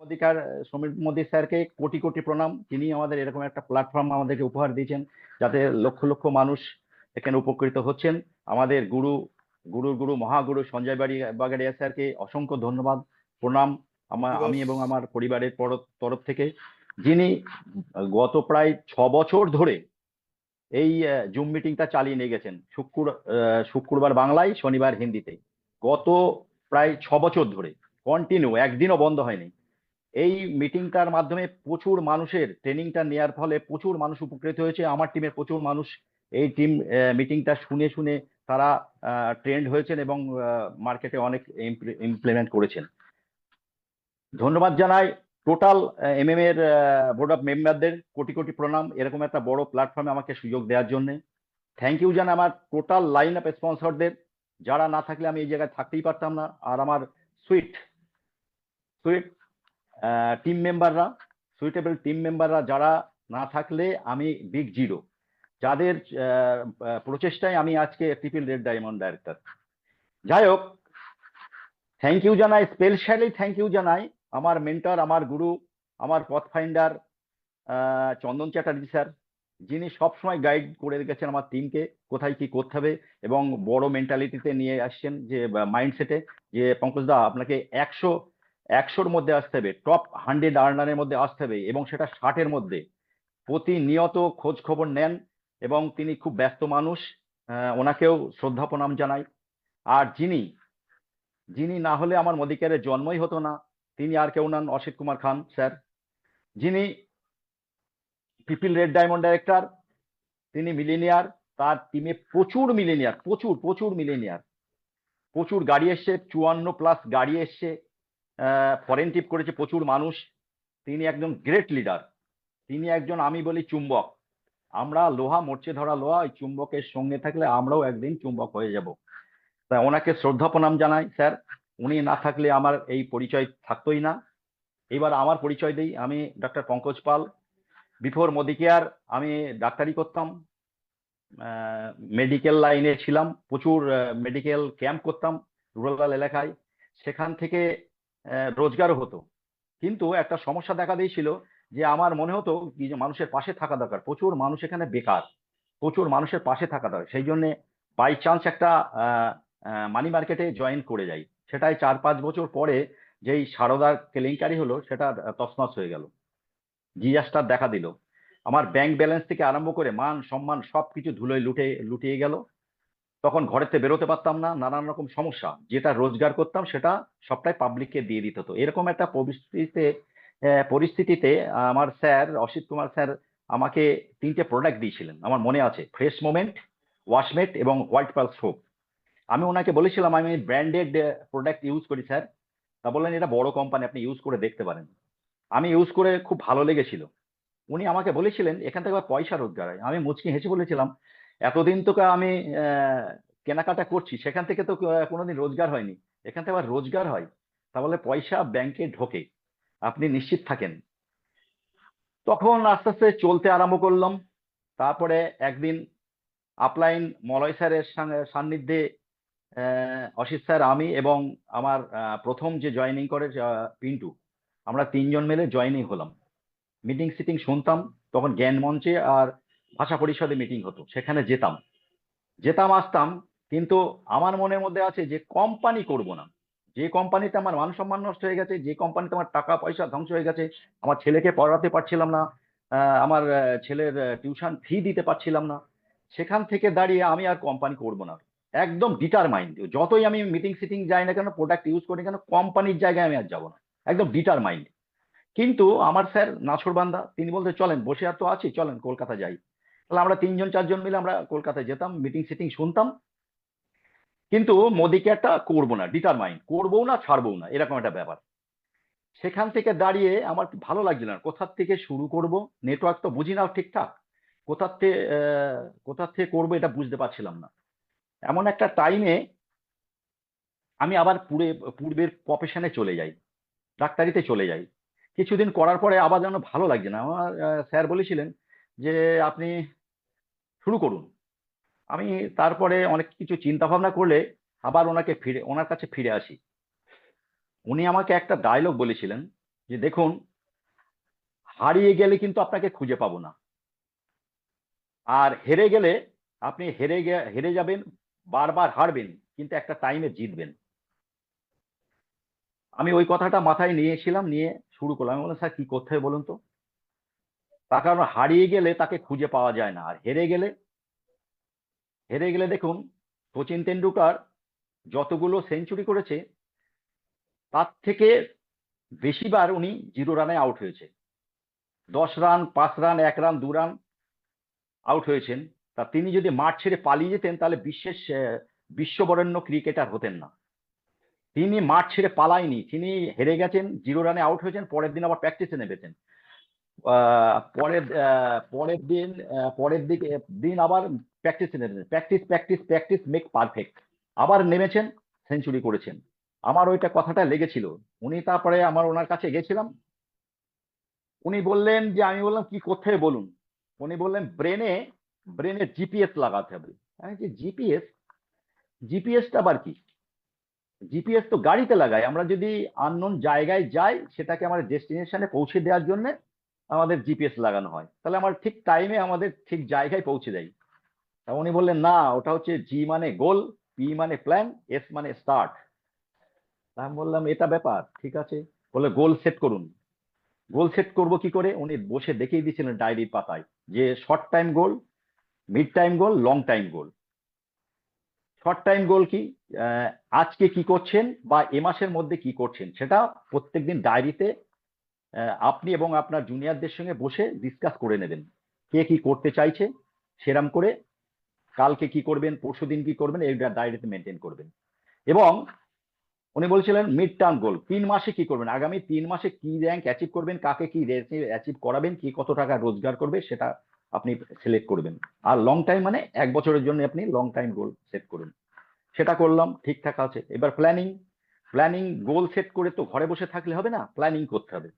অধিকার সমীর মোদী স্যারকে কোটি কোটি প্রণাম। তিনি আমাদের এরকম একটা প্ল্যাটফর্ম আমাদেরকে উপহার দিয়েছেন, যাতে লক্ষ লক্ষ মানুষ এখানে উপকৃত হচ্ছেন। আমাদের গুরু গুরু গুরু মহাগুরু সঞ্জয় বাগাড়িয়া স্যারকে অসংখ্য ধন্যবাদ, প্রণাম আমি দিবস। এবং আমার পরিবারের তরফ থেকে, যিনি গত প্রায় 6 বছর ধরে এই জুম মিটিংটা চালিয়ে নিয়ে গেছেন। শুক্রবার বাংলায়, শনিবার হিন্দিতে, গত প্রায় 6 বছর ধরে কন্টিনিউ, একদিনও বন্ধ হয়নি। এই মিটিংটার মাধ্যমে প্রচুর মানুষের ট্রেনিংটা নেওয়ার ফলে প্রচুর মানুষ উপকৃত হয়েছে। আমার টিমের প্রচুর মানুষ এই মিটিংটা শুনে শুনে তারা ট্রেন্ড হয়েছেন এবং মার্কেটে অনেক ইমপ্লিমেন্ট করেছেন। ধন্যবাদ জানাই টোটাল এমএম এর বোর্ড অফ মেম্বারদের, কোটি কোটি প্রণাম এরকম একটা বড় প্ল্যাটফর্মে আমাকে সুযোগ দেওয়ার জন্য। থ্যাংক ইউ জানাই আমার টোটাল লাইন অফ স্পন্সরদের, যারা না থাকলে আমি এই জায়গায় থাকতেই পারতাম না। আর আমার সুইট সুইট টিম মেম্বাররা, সুইটেবল টিম মেম্বাররা যারা না থাকলে আমি বিগ জিরো, যাদের প্রচেষ্টায় আমি আজকে ট্রিপল রেড ডায়মন্ড ডাইরেক্টর। যাই হোক, থ্যাংক ইউ জানাই, স্পেশালি থ্যাংক ইউ জানাই আমার মেন্টর, আমার গুরু, আমার পথ ফাইন্ডার চন্দন চ্যাটার্জি স্যার, যিনি সবসময় গাইড করে গেছেন আমার টিমকে কোথায় কি করতে হবে, এবং বড় মেন্টালিটিতে নিয়ে আসছেন, যে মাইন্ডসেটে, যে পঙ্কজদা আপনাকে 100-100-র মধ্যে আসতে হবে, টপ 100 আর্নারের মধ্যে আসতে হবে, এবং সেটা 60-এর মধ্যে। প্রতিনিয়ত খোঁজ খবর নেন, এবং তিনি খুব ব্যস্ত মানুষ, ওনাকেও শ্রদ্ধা প্রণাম জানাই। আর যিনি যিনি না হলে আমার মোদিকেয়ারের জন্মই হতো না, তিনি আর কেউ নন, অসিত কুমার খান স্যার, যিনি পিপিল রেড ডায়মন্ড ডাইরেক্টর। তিনি মিলিনিয়ার, তার টিমে প্রচুর মিলিনিয়ার, প্রচুর প্রচুর মিলিনিয়ার, প্রচুর গাড়ি এসছে, 54+ গাড়ি এসছে, ফরেন টিপ করেছে প্রচুর মানুষ। তিনি একজন গ্রেট লিডার, তিনি একজন, আমি বলি, চুম্বক। আমরা লোহা, মরচে ধরা লোহা, ওই চুম্বকের সঙ্গে থাকলে আমরাও একদিন চুম্বক হয়ে যাব। তাই ওনাকে শ্রদ্ধা প্রণাম জানাই স্যার, উনি না থাকলে আমার এই পরিচয় থাকতোই না। এবার আমার পরিচয় দিই, আমি ডক্টর পঙ্কজ পাল। বিফোর মোদি কেয়ার আমি ডাক্তারি করতাম, মেডিকেল লাইনে ছিলাম, প্রচুর মেডিকেল ক্যাম্প করতাম রুরাল এলাকায়, সেখান থেকে রোজগারও হতো। কিন্তু একটা সমস্যা দেখা দিয়েছিল, যে আমার মনে হতো কি যে মানুষের পাশে থাকা দরকার, প্রচুর মানুষ এখানে বেকার, প্রচুর মানুষের পাশে থাকা দরকার। সেই জন্য বাই চান্স একটা মানি মার্কেটে জয়েন করে যাই। সেটাই 4-5 বছর পরে যেই সারদার কেলেঙ্কারি হলো, সেটা তছনছ হয়ে গেল, ডিজাস্টার দেখা দিল। আমার ব্যাংক ব্যালেন্স থেকে আরম্ভ করে মান সম্মান সবকিছু ধুলোয় লুটিয়ে গেল। তখন ঘরেতে বেরোতে পারতাম না, নানান রকম সমস্যা, যেটা রোজগার করতাম সেটা সবটাই পাবলিককে দিয়ে দিতে হতো। এরকম একটা পরিস্থিতিতে আমার স্যার অসিত কুমার স্যার আমাকে 3টে প্রোডাক্ট দিয়েছিলেন, আমার মনে আছে, ফ্রেশ মোমেন্ট, ওয়াশমেট এবং হোয়াইট পার্ল সোপ। আমি ওনাকে বলেছিলাম আমি ব্র্যান্ডেড প্রোডাক্ট ইউজ করি স্যার। তা বললেন এটা বড় কোম্পানি, আপনি ইউজ করে দেখতে পারেন। আমি ইউজ করে খুব ভালো লেগেছিল। উনি আমাকে বলেছিলেন এখান থেকে আবার পয়সা রোজগার হয়। আমি মুচকি হেসে বলেছিলাম, এতদিন তো আমি আহ, কেনাকাটা করছি, সেখান থেকে তো কোনোদিন রোজগার হয়নি, এখান থেকে আবার রোজগার হয়, তাহলে পয়সা ব্যাংকে ঢোকে, আপনি নিশ্চিত থাকেন। তখন আস্তে আস্তে চলতে আরম্ভ করলাম। তারপরে একদিন আপলাইন মলয় স্যারের সান্নিধ্যে অসিত স্যার, আমি এবং আমার প্রথম যে জয়েনিং করে পিন্টু, আমরা 3জন মিলে জয়েনিং হলাম। মিটিং সিটিং শুনতাম, তখন জ্ঞান মঞ্চে আর ভাষা পরিষদে মিটিং হতো, সেখানে যেতাম, যেতাম আসতাম। কিন্তু আমার মনের মধ্যে আছে যে কোম্পানি করব না, যে কোম্পানিতে আমার মান সম্মান নষ্ট হয়ে গেছে, যে কোম্পানিতে আমার টাকা পয়সা ধ্বংস হয়ে গেছে, আমার ছেলেকে পড়াতে পারছিলাম না, আমার ছেলের টিউশন ফি দিতে পারছিলাম না, সেখান থেকে দাঁড়িয়ে আমি আর কোম্পানি করব না। একদম ডিটারমাইন্ড, যতই আমি মিটিং সিটিং যাই না কেন, প্রোডাক্ট ইউজ করি কেন, কোম্পানির জায়গায় আমি আর যাবো না, একদম ডিটারমাইন্ড। কিন্তু আমার স্যার নাছোড়বান্দা, তিনি বলতে চলেন, বসে আর তো আছি, চলেন কলকাতা যাই। তাহলে আমরা 3-4জন মিলে আমরা কলকাতায় যেতাম, মিটিং সিটিং শুনতাম। কিন্তু মোদিকে একটা করবো না, ডিটারমাইন্ড, করবো না, ছাড়বো না, এরকম একটা ব্যাপার। সেখান থেকে দাঁড়িয়ে আমার ভালো লাগছিল না, কোথার থেকে শুরু করব, নেটওয়ার্ক তো বুঝি না ঠিকঠাক, কোথার থেকে কোথার থেকে করবো এটা বুঝতে পারছিলাম না। এমন একটা টাইমে আমি আবার পূর্বের প্রফেশনে চলে যাই, ডাক্তারিতে চলে যাই। কিছুদিন করার পরে আবার যেন ভালো লাগছে না আমার। স্যার বলেছিলেন যে আপনি শুরু করুন। আমি তারপরে অনেক কিছু চিন্তা ভাবনা করলে আবার ওনার কাছে ফিরে আসি। উনি আমাকে একটা ডায়লগ বলেছিলেন, যে দেখুন, হারিয়ে গেলে কিন্তু আপনাকে খুঁজে পাবো না, আর হেরে গেলে আপনি হেরে যাবেন, বারবার হারবেন, কিন্তু একটা টাইমে জিতবেন। আমি ওই কথাটা মাথায় নিয়েছিলাম, নিয়ে শুরু করলাম। আমি বললাম, স্যার কি করতে হবে বলুন তো। তার কারণ হারিয়ে গেলে তাকে খুঁজে পাওয়া যায় না, আর হেরে গেলে দেখুন, সচিন তেন্ডুলকার যতগুলো সেঞ্চুরি করেছে তার থেকে বেশিবার উনি 0 রানে আউট হয়েছে। 10 run, 5 run, 1 run, 2 run out হয়েছেন। তা তিনি যদি মাঠ ছেড়ে পালিয়ে যেতেন তাহলে বিশ্ববরেণ্য ক্রিকেটার হতেন না। তিনি মাঠ ছেড়ে পালায়নি, তিনি হেরে গেছেন, 0 রানে আউট হয়েছেন, পরের দিন আবার প্র্যাকটিসে নেমেছেন। পরের দিন আবার প্র্যাকটিসে নেমেছেন। Practice practice practice make perfect. আবার নেমেছেন, সেঞ্চুরি করেছেন। আমার ওইটা কথাটা লেগেছিল। তারপরে ওনার কাছে গেছিলাম। উনি বললেন যে, আমি বললাম কি করতে হবে বলুন। উনি বললেন ব্রেনে জিপিএস লাগাতে হবে। আমি যে জিপিএস, জিপিএসটা আবার কি? জিপিএস তো গাড়িতে লাগাই আমরা, যদি আননোন জায়গায় যাই সেটাকে আমাদের ডেস্টিনেশনে পৌঁছে দেওয়ার জন্য আমাদের জিপিএস লাগানো হয়, তাহলে আমার ঠিক টাইমে আমাদের ঠিক জায়গায় পৌঁছে দেয়। তা উনি বললেন, না, ওটা হচ্ছে জি মানে গোল, পি মানে প্ল্যান, এস মানে স্টার্ট। আমি বললাম, এটা ব্যাপার, ঠিক আছে। বলে গোল সেট করুন। গোল সেট করবো কি করে? উনি বসে দেখিয়ে দিয়েছিলেন ডায়েরির পাতায়, যে শর্ট টাইম গোল, মিড টাইম গোল, লং টাইম গোল। শর্ট টাইম গোল কি? আহ, আজকে কি করছেন বা এ মাসের মধ্যে কি করছেন সেটা প্রত্যেকদিন ডায়েরিতে আপনি এবং আপনার জুনিয়রদের সঙ্গে বসে ডিসকাস করে নেবেন, কে কি করতে চাইছে, সেরাম করে কালকে কি করবেন, পরশুদিন কি করবেন, এই ডায়েরিতে মেনটেন করবেন। এবং উনি বলছিলেন মিড টার্ম গোল, 3 মাসে কি করবেন, আগামী 3 মাসে কি র্যাঙ্ক অ্যাচিভ করবেন, কাকে কি অ্যাচিভ করাবেন, কি কত টাকা রোজগার করবে সেটা আপনি সিলেক্ট করবেন। আর লং টাইম মানে 1 বছরের জন্য আপনি লং টাইম গোল সেট করুন। সেটা করলাম, ঠিকঠাক আছে। এবার প্ল্যানিং। প্ল্যানিং গোল সেট করে তো ঘরে বসে থাকলে হবে না, প্ল্যানিং করতে হবে।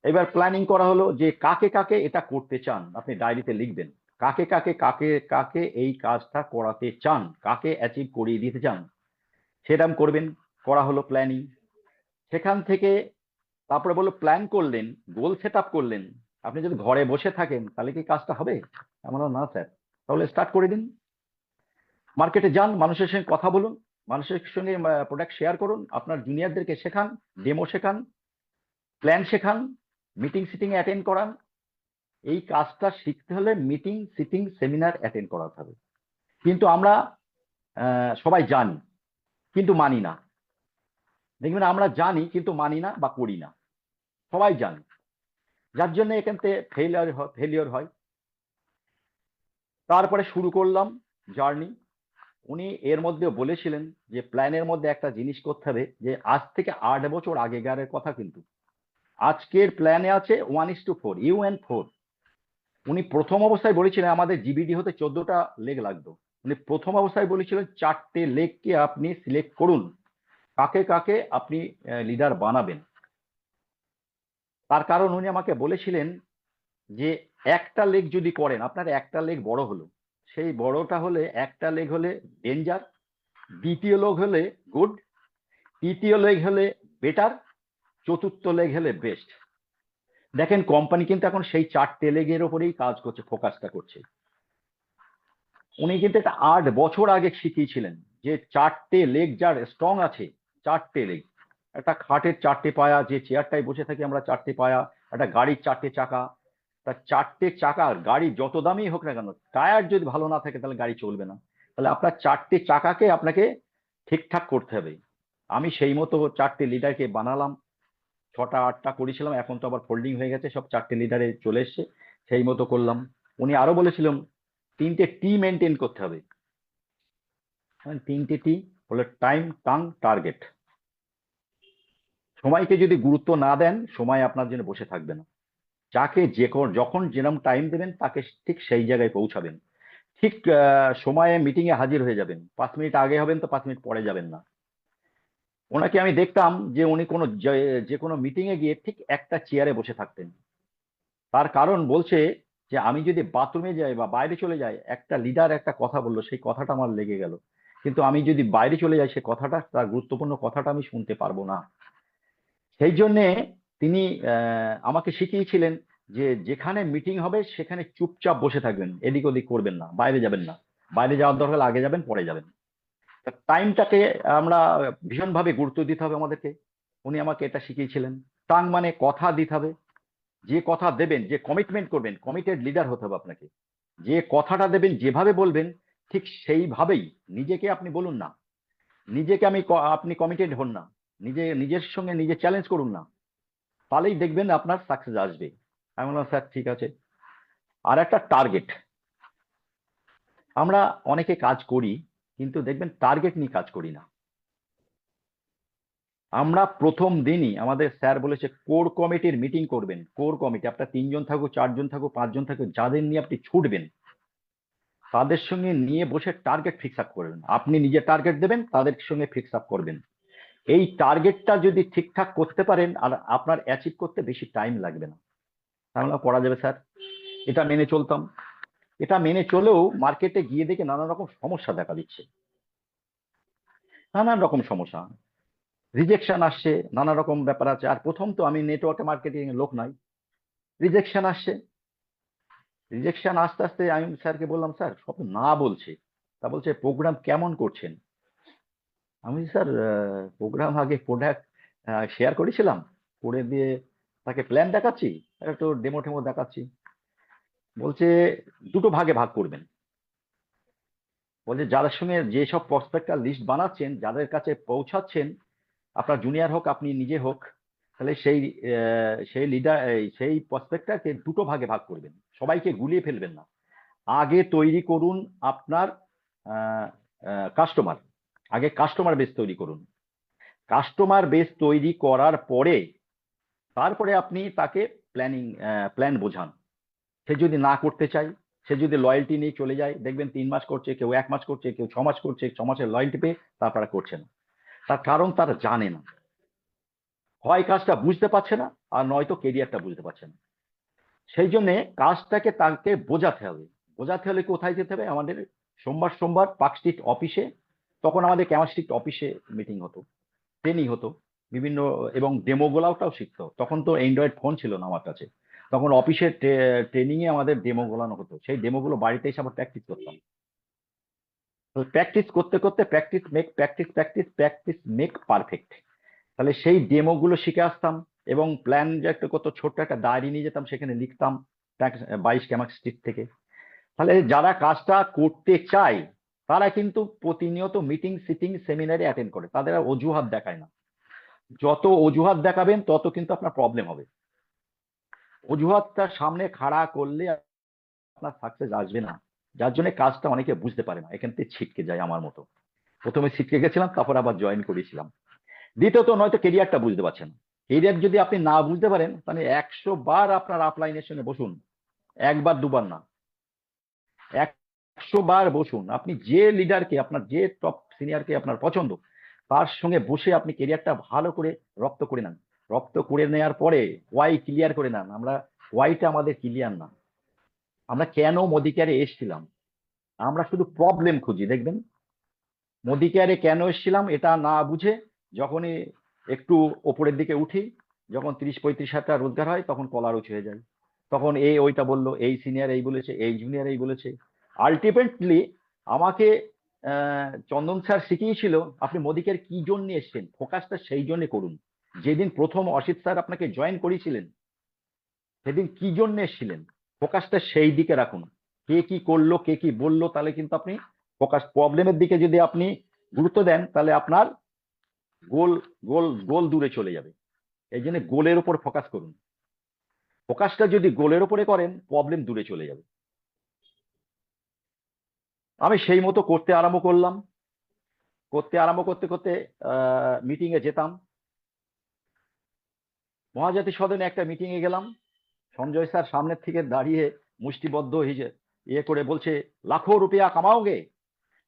এবার প্ল্যানিং করা হলো যে কাকে কাকে এটা করতে চান, আপনি ডায়েরিতে লিখবেন। কাকে কাকে কাকে কাকে এই কাজটা করাতে চান, কাকে অ্যাচিভ করিয়ে দিতে চান, সেটাম করবেন। করা হলো প্ল্যানিং। সেখান থেকে তারপরে বললো, প্ল্যান করলেন, গোল সেট আপ করলেন, আপনি যদি ঘরে বসে থাকেন তাহলে কি কাজটা হবে? আমার না স্যার। তাহলে স্টার্ট করে দিন। মার্কেটে যান, মানুষের সঙ্গে কথা বলুন, মানুষের সঙ্গে প্রোডাক্ট শেয়ার করুন, আপনার জুনিয়রদেরকে শেখান, ডেমো শেখান, প্ল্যান শেখান, মিটিং সিটিং অ্যাটেন্ড করান। এই কাজটা শিখতে হলে মিটিং সিটিং সেমিনার অ্যাটেন্ড করাতে হবে। কিন্তু আমরা সবাই জানি কিন্তু মানি না। দেখবেন আমরা জানি কিন্তু মানি না বা করি না। সবাই জানি, যার জন্য এখান থেকে ফেলিওর হয়। তারপরে শুরু করলাম জার্নি। উনি এর মধ্যে বলেছিলেন যে প্ল্যানের মধ্যে একটা জিনিস করতে হবে, যে আজ থেকে 8 বছর আগেকারের কথা কিন্তু। আজকের প্ল্যানে আছে 1:4, UN4। উনি প্রথম অবস্থায় বলেছিলেন আমাদের জিবিডি হতে 14টা লেগ লাগতো। উনি প্রথম অবস্থায় বলেছিলেন 4টে লেগকে আপনি সিলেক্ট করুন, কাকে কাকে আপনি লিডার বানাবেন। তার কারণ উনি আমাকে বলেছিলেন যে একটা লেগ যদি করেন, আপনার একটা লেগ বড় হলো, সেই বড়টা হলে একটা লেগ হলে ডেঞ্জার, দ্বিতীয় লেগ হলে গুড, তৃতীয় লেগ হলে বেটার, চতুর্থ লেগ হলে বেস্ট। দেখেন কোম্পানি কিন্তু এখন সেই 4টে লেগের ওপরেই কাজ করছে, ফোকাসটা করছে। উনি কিন্তু এটা 8 বছর আগে শিখিয়েছিলেন, যে 4টে লেগ যার স্ট্রং আছে, 4টে লেগ। একটা খাটের 4টে পায়া, যে চেয়ারটায় বসে থাকি আমরা 4টে পায়া, একটা গাড়ির 4টে চাকা। তা 4টে চাকা, গাড়ি যত দামি হোক না কেন, টায়ার যদি ভালো না থাকে তাহলে গাড়ি চলবে না। তাহলে আপনার 4টে চাকাকে আপনাকে ঠিকঠাক করতে হবে। আমি সেই মতো 4টে লিডারকে বানালাম। 6টা 8টা করেছিলাম, এখন তো আবার ফোল্ডিং হয়ে গেছে, সব 4টে লিডারে চলে এসছে। সেই মতো করলাম। উনি আরো বলেছিলেন 3টে টি মেনটেন করতে হবে। 3টে টি হলো টাইম, টাং, টার্গেট। সময়কে যদি গুরুত্ব না দেন, সময় আপনার জন্য বসে থাকবে না। যাকে যখন যেরকম টাইম দেবেন তাকে ঠিক সেই জায়গায় পৌঁছাবেন। ঠিক সময়ে মিটিং এ হাজির হয়ে যাবেন। 5 মিনিট আগে হবেন তো 5 মিনিট পরে যাবেন না। ওনাকে আমি দেখতাম যে উনি যে কোনো মিটিং এ গিয়ে ঠিক একটা চেয়ারে বসে থাকতেন। তার কারণ বলছে যে আমি যদি বাথরুমে যাই বা বাইরে চলে যাই, একটা লিডার একটা কথা বললো, সেই কথাটা আমার লেগে গেল, কিন্তু আমি যদি বাইরে চলে যাই সে কথাটা, তার গুরুত্বপূর্ণ কথাটা আমি শুনতে পারবো না। সেই জন্যে তিনি আমাকে শিখিয়েছিলেন যে যেখানে মিটিং হবে সেখানে চুপচাপ বসে থাকবেন, এদিক ওদিক করবেন না, বাইরে যাবেন না। বাইরে যাওয়ার দরকার হলে আগে যাবেন, পরে যাবেন। টাইমটাকে আমরা ভীষণভাবে গুরুত্ব দিতে হবে আমাদেরকে। উনি আমাকে এটা শিখিয়েছিলেন। টাং মানে কথা দিতে হবে। যে কথা দেবেন, যে কমিটমেন্ট করবেন, কমিটেড লিডার হতে হবে আপনাকে। যে কথাটা দেবেন, যেভাবে বলবেন ঠিক সেইভাবেই নিজেকে আপনি বলুন না। নিজেকে আপনি কমিটেড হন না, নিজের সঙ্গে নিজে চ্যালেঞ্জ করুন না, তাহলেই দেখবেন আপনার সাকসেস আসবে। আমি বললাম স্যার ঠিক আছে। আর একটা টার্গেট। আমরা অনেকে কাজ করি, কিন্তু দেখবেন টার্গেট নিয়ে কাজ করি না। আমরা প্রথম দিনই আমাদের স্যার বলেছে কোর কমিটির মিটিং করবেন। কোর কমিটি আপনার 3 জন থাকুক, 4 জন থাকুক, 5 জন থাকুক, যাদের নিয়ে আপনি ছুটবেন তাদের সঙ্গে নিয়ে বসে টার্গেট ফিক্স আপ করবেন। আপনি নিজে টার্গেট দেবেন, তাদের সঙ্গে ফিক্স আপ করবেন। এই টার্গেটটা যদি ঠিকঠাক করতে পারেন আর আপনার অ্যাচিভ করতে বেশি টাইম লাগবে না। তাহলে করা যাবে স্যার। এটা মেনে চলতাম। এটা মেনে চলেও মার্কেটে গিয়ে দেখে নানান রকম সমস্যা দেখা দিচ্ছে। নানান রকম সমস্যা, রিজেকশন আসছে, নানা রকম ব্যাপার আছে। আর প্রথম তো আমি নেটওয়ার্ক মার্কেটিং এর লোক নাই, রিজেকশন আসছে। রিজেকশন আস্তে আস্তে আমি স্যারকে বললাম স্যার সব না বলছে। তা বলছে প্রোগ্রাম কেমন করছেন। আমি স্যার প্রোগ্রাম আগে প্রোডাক্ট শেয়ার করেছিলাম, করে দিয়ে তাকে প্ল্যান দেখাচ্ছি, একটু ডেমো টেমো দেখাচ্ছি। বলছে দুটো ভাগে ভাগ করবেন। বলছে যাদের সঙ্গে যেসব প্রসপেক্টার লিস্ট বানাচ্ছেন, যাদের কাছে পৌঁছাচ্ছেন, আপনার জুনিয়র হোক আপনি নিজে হোক, তাহলে সেই লিডার, সেই প্রসপেক্টরকে দুটো ভাগে ভাগ করবেন, সবাইকে গুলিয়ে ফেলবেন না। আগে তৈরি করুন আপনার কাস্টমার। আগে কাস্টমার বেস তৈরি করুন। কাস্টমার বেস তৈরি করার পরে তারপরে আপনি তাকে প্ল্যান বোঝান। সে যদি না করতে চায়, সে যদি লয়্যালটি নিয়ে চলে যায়, দেখবেন 3 মাস করছে, কেউ 1 মাস করছে, কেউ 6 মাস করছে, 6 মাসের লয়্যালটি পেয়ে তারপরে করছে না। তার কারণ তারা জানে না, হয় কাজটা বুঝতে পারছে না, আর নয়তো কেরিয়ারটা বুঝতে পারছে না। সেই জন্য কাজটাকে তাকে বোঝাতে হবে। বোঝাতে হলে কোথায় যেতে হবে? আমাদের সোমবার সোমবার পার্ক স্ট্রিট অফিসে, তখন আমাদের ক্যামার স্ট্রিট অফিসে মিটিং হতো, ট্রেনিং হতো বিভিন্ন, এবং ডেমো গোলাটাও শিখতো। তখন তো অ্যান্ড্রয়েড ফোন ছিল না আমার কাছে। তখন অফিসে ট্রেনিং এ আমাদের ডেমো গোলানো হতো, সেই ডেমোগুলো বাড়িতে এসে আবার প্র্যাকটিস করতাম। প্র্যাকটিস করতে করতে প্র্যাকটিস মেক পারফেক্ট। তাহলে সেই ডেমো গুলো শিখে আসতাম। এবং প্ল্যান যে একটা কত ছোট্ট একটা ডায়েরি নিয়ে যেতাম, সেখানে লিখতাম 22 ক্যামাক স্ট্রিট থেকে। তাহলে যারা কাজটা করতে চায় তারা কিন্তু প্রতিনিয়ত মিটিং সিটিং সেমিনারে অ্যাটেন্ড করে, তাদের আর অজুহাত দেখায় না। যত অজুহাত দেখাবেন তত কিন্তু আপনার প্রবলেম হবে। অজুহাতটা সামনে খাড়া করলে আপনার সাকসেস আসবে না। যার জন্য কাজটা অনেকে বুঝতে পারে না, এখান থেকে ছিটকে যায়। আমার মতো প্রথমে ছিটকে গেছিলাম, তারপর আবার জয়েন করেছিলাম। দ্বিতীয়ত নয়তো কেরিয়ারটা বুঝতে পারছেন। কেরিয়ার যদি আপনি না বুঝতে পারেন, তাহলে 100 বার আপনার আপলাইনের সঙ্গে বসুন, একবার দুবার না, 100 বার বসুন। আপনি যে লিডারকে, আপনার যে টপ সিনিয়রকে আপনার পছন্দ, তার সঙ্গে বসে আপনি কেরিয়ারটা ভালো করে রপ্ত করে নেন। রপ্ত করে নেওয়ার পরে ওয়াই ক্লিয়ার করে নেন। আমরা ওয়াইটা আমাদের ক্লিয়ার না। আমরা কেন মোদি কেয়ারে এসেছিলাম, আমরা শুধু প্রবলেম খুঁজি। দেখবেন মোদি কেয়ারে কেন এসেছিলাম এটা না বুঝে যখনই একটু ওপরের দিকে উঠি, যখন 30-35 হাজার টাকা রোজগার হয়, তখন কলার উঁচু হয়ে যায়। তখন এই ওইটা বললো, এই সিনিয়র এই বলেছে, এই জুনিয়র এই বলেছে। আলটিমেটলি আমাকে চন্দন স্যার শিখিয়েছিল আপনি মোদি কেয়ার কি জন্য এসেছেন, ফোকাসটা সেই জন্য করুন। যেদিন প্রথম অসিত স্যার আপনাকে জয়েন করিয়েছিলেন, সেদিন কি জন্য এসেছিলেন, ফোকাসটা সেই দিকে রাখুন। কে কি করলো, কে কি বললো, তাহলে কিন্তু আপনি ফোকাস প্রবলেমের দিকে যদি আপনি গুরুত্ব দেন, তাহলে আপনার গোল গোল গোল দূরে চলে যাবে। এই জন্য গোলের উপর ফোকাস করুন। ফোকাসটা যদি গোলের উপরে করেন, প্রবলেম দূরে চলে যাবে। আমি সেই মতো করতে আরম্ভ করলাম। করতে করতে মিটিং এ যেতাম। মহাজাতি সদনে একটা মিটিং এ গেলাম। সঞ্জয় স্যার সামনের থেকে দাঁড়িয়ে মুষ্টিবদ্ধ ইয়ে করে বলছে, লাখো রুপিয়া কামাওগে,